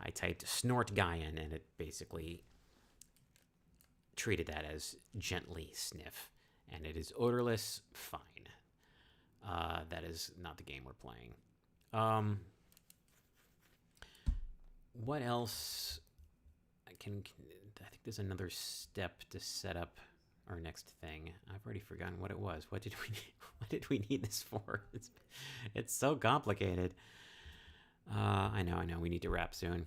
I typed snort Gaian, and it basically treated that as gently sniff. and it is odorless, fine. That is not the game we're playing. What else? I think there's another step to set up our next thing. I've already forgotten what it was. What did we need this for? It's so complicated. I know. We need to wrap soon.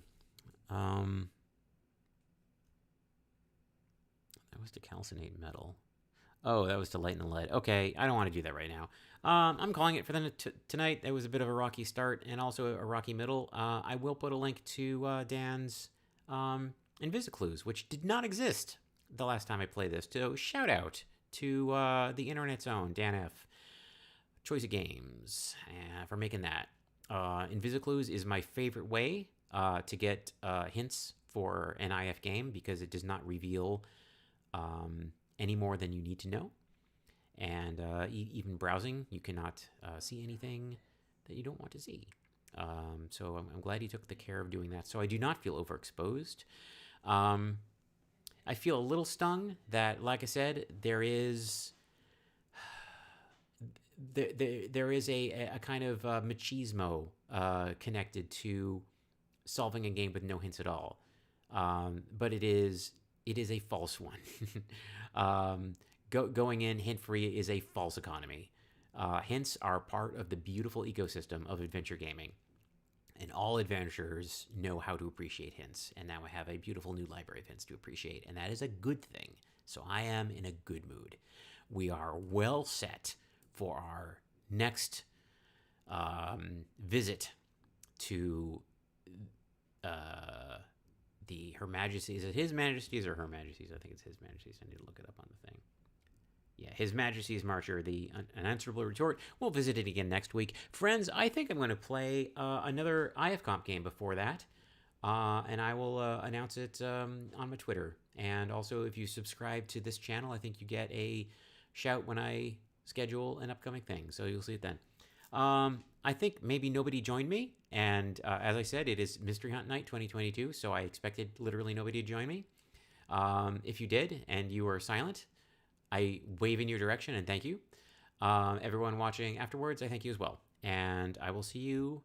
That was to calcinate metal. Oh, that was to lighten the lead. Okay, I don't want to do that right now. I'm calling it for tonight. It was a bit of a rocky start and also a rocky middle. I will put a link to Dan's Invisiclues, which did not exist the last time I played this. So shout out to the internet's own Dan F. Choice of Games for making that. Invisiclues is my favorite way to get hints for an IF game because it does not reveal any more than you need to know. And even browsing, you cannot see anything that you don't want to see. So I'm glad he took the care of doing that. So I do not feel overexposed. I feel a little stung that, like I said, there is a kind of machismo connected to solving a game with no hints at all. But it is a false one. Going in hint-free is a false economy. Hints are part of the beautiful ecosystem of adventure gaming. And all adventurers know how to appreciate hints. And now I have a beautiful new library of hints to appreciate. And that is a good thing. So I am in a good mood. We are well set for our next visit to the Her Majesty's. Is it His Majesty's or Her Majesty's? I think it's His Majesty's. I need to look it up on the thing. Yeah, His Majesty's Marcher, the Unanswerable Retort. We'll visit it again next week. Friends, I think I'm going to play another IFComp game before that. And I will announce it on my Twitter. And also, if you subscribe to this channel, I think you get a shout when I schedule an upcoming thing. So you'll see it then. I think maybe nobody joined me. And as I said, it is Mystery Hunt Night 2022. So I expected literally nobody to join me. If you did and you were silent, I wave in your direction and thank you. Everyone watching afterwards, I thank you as well. And I will see you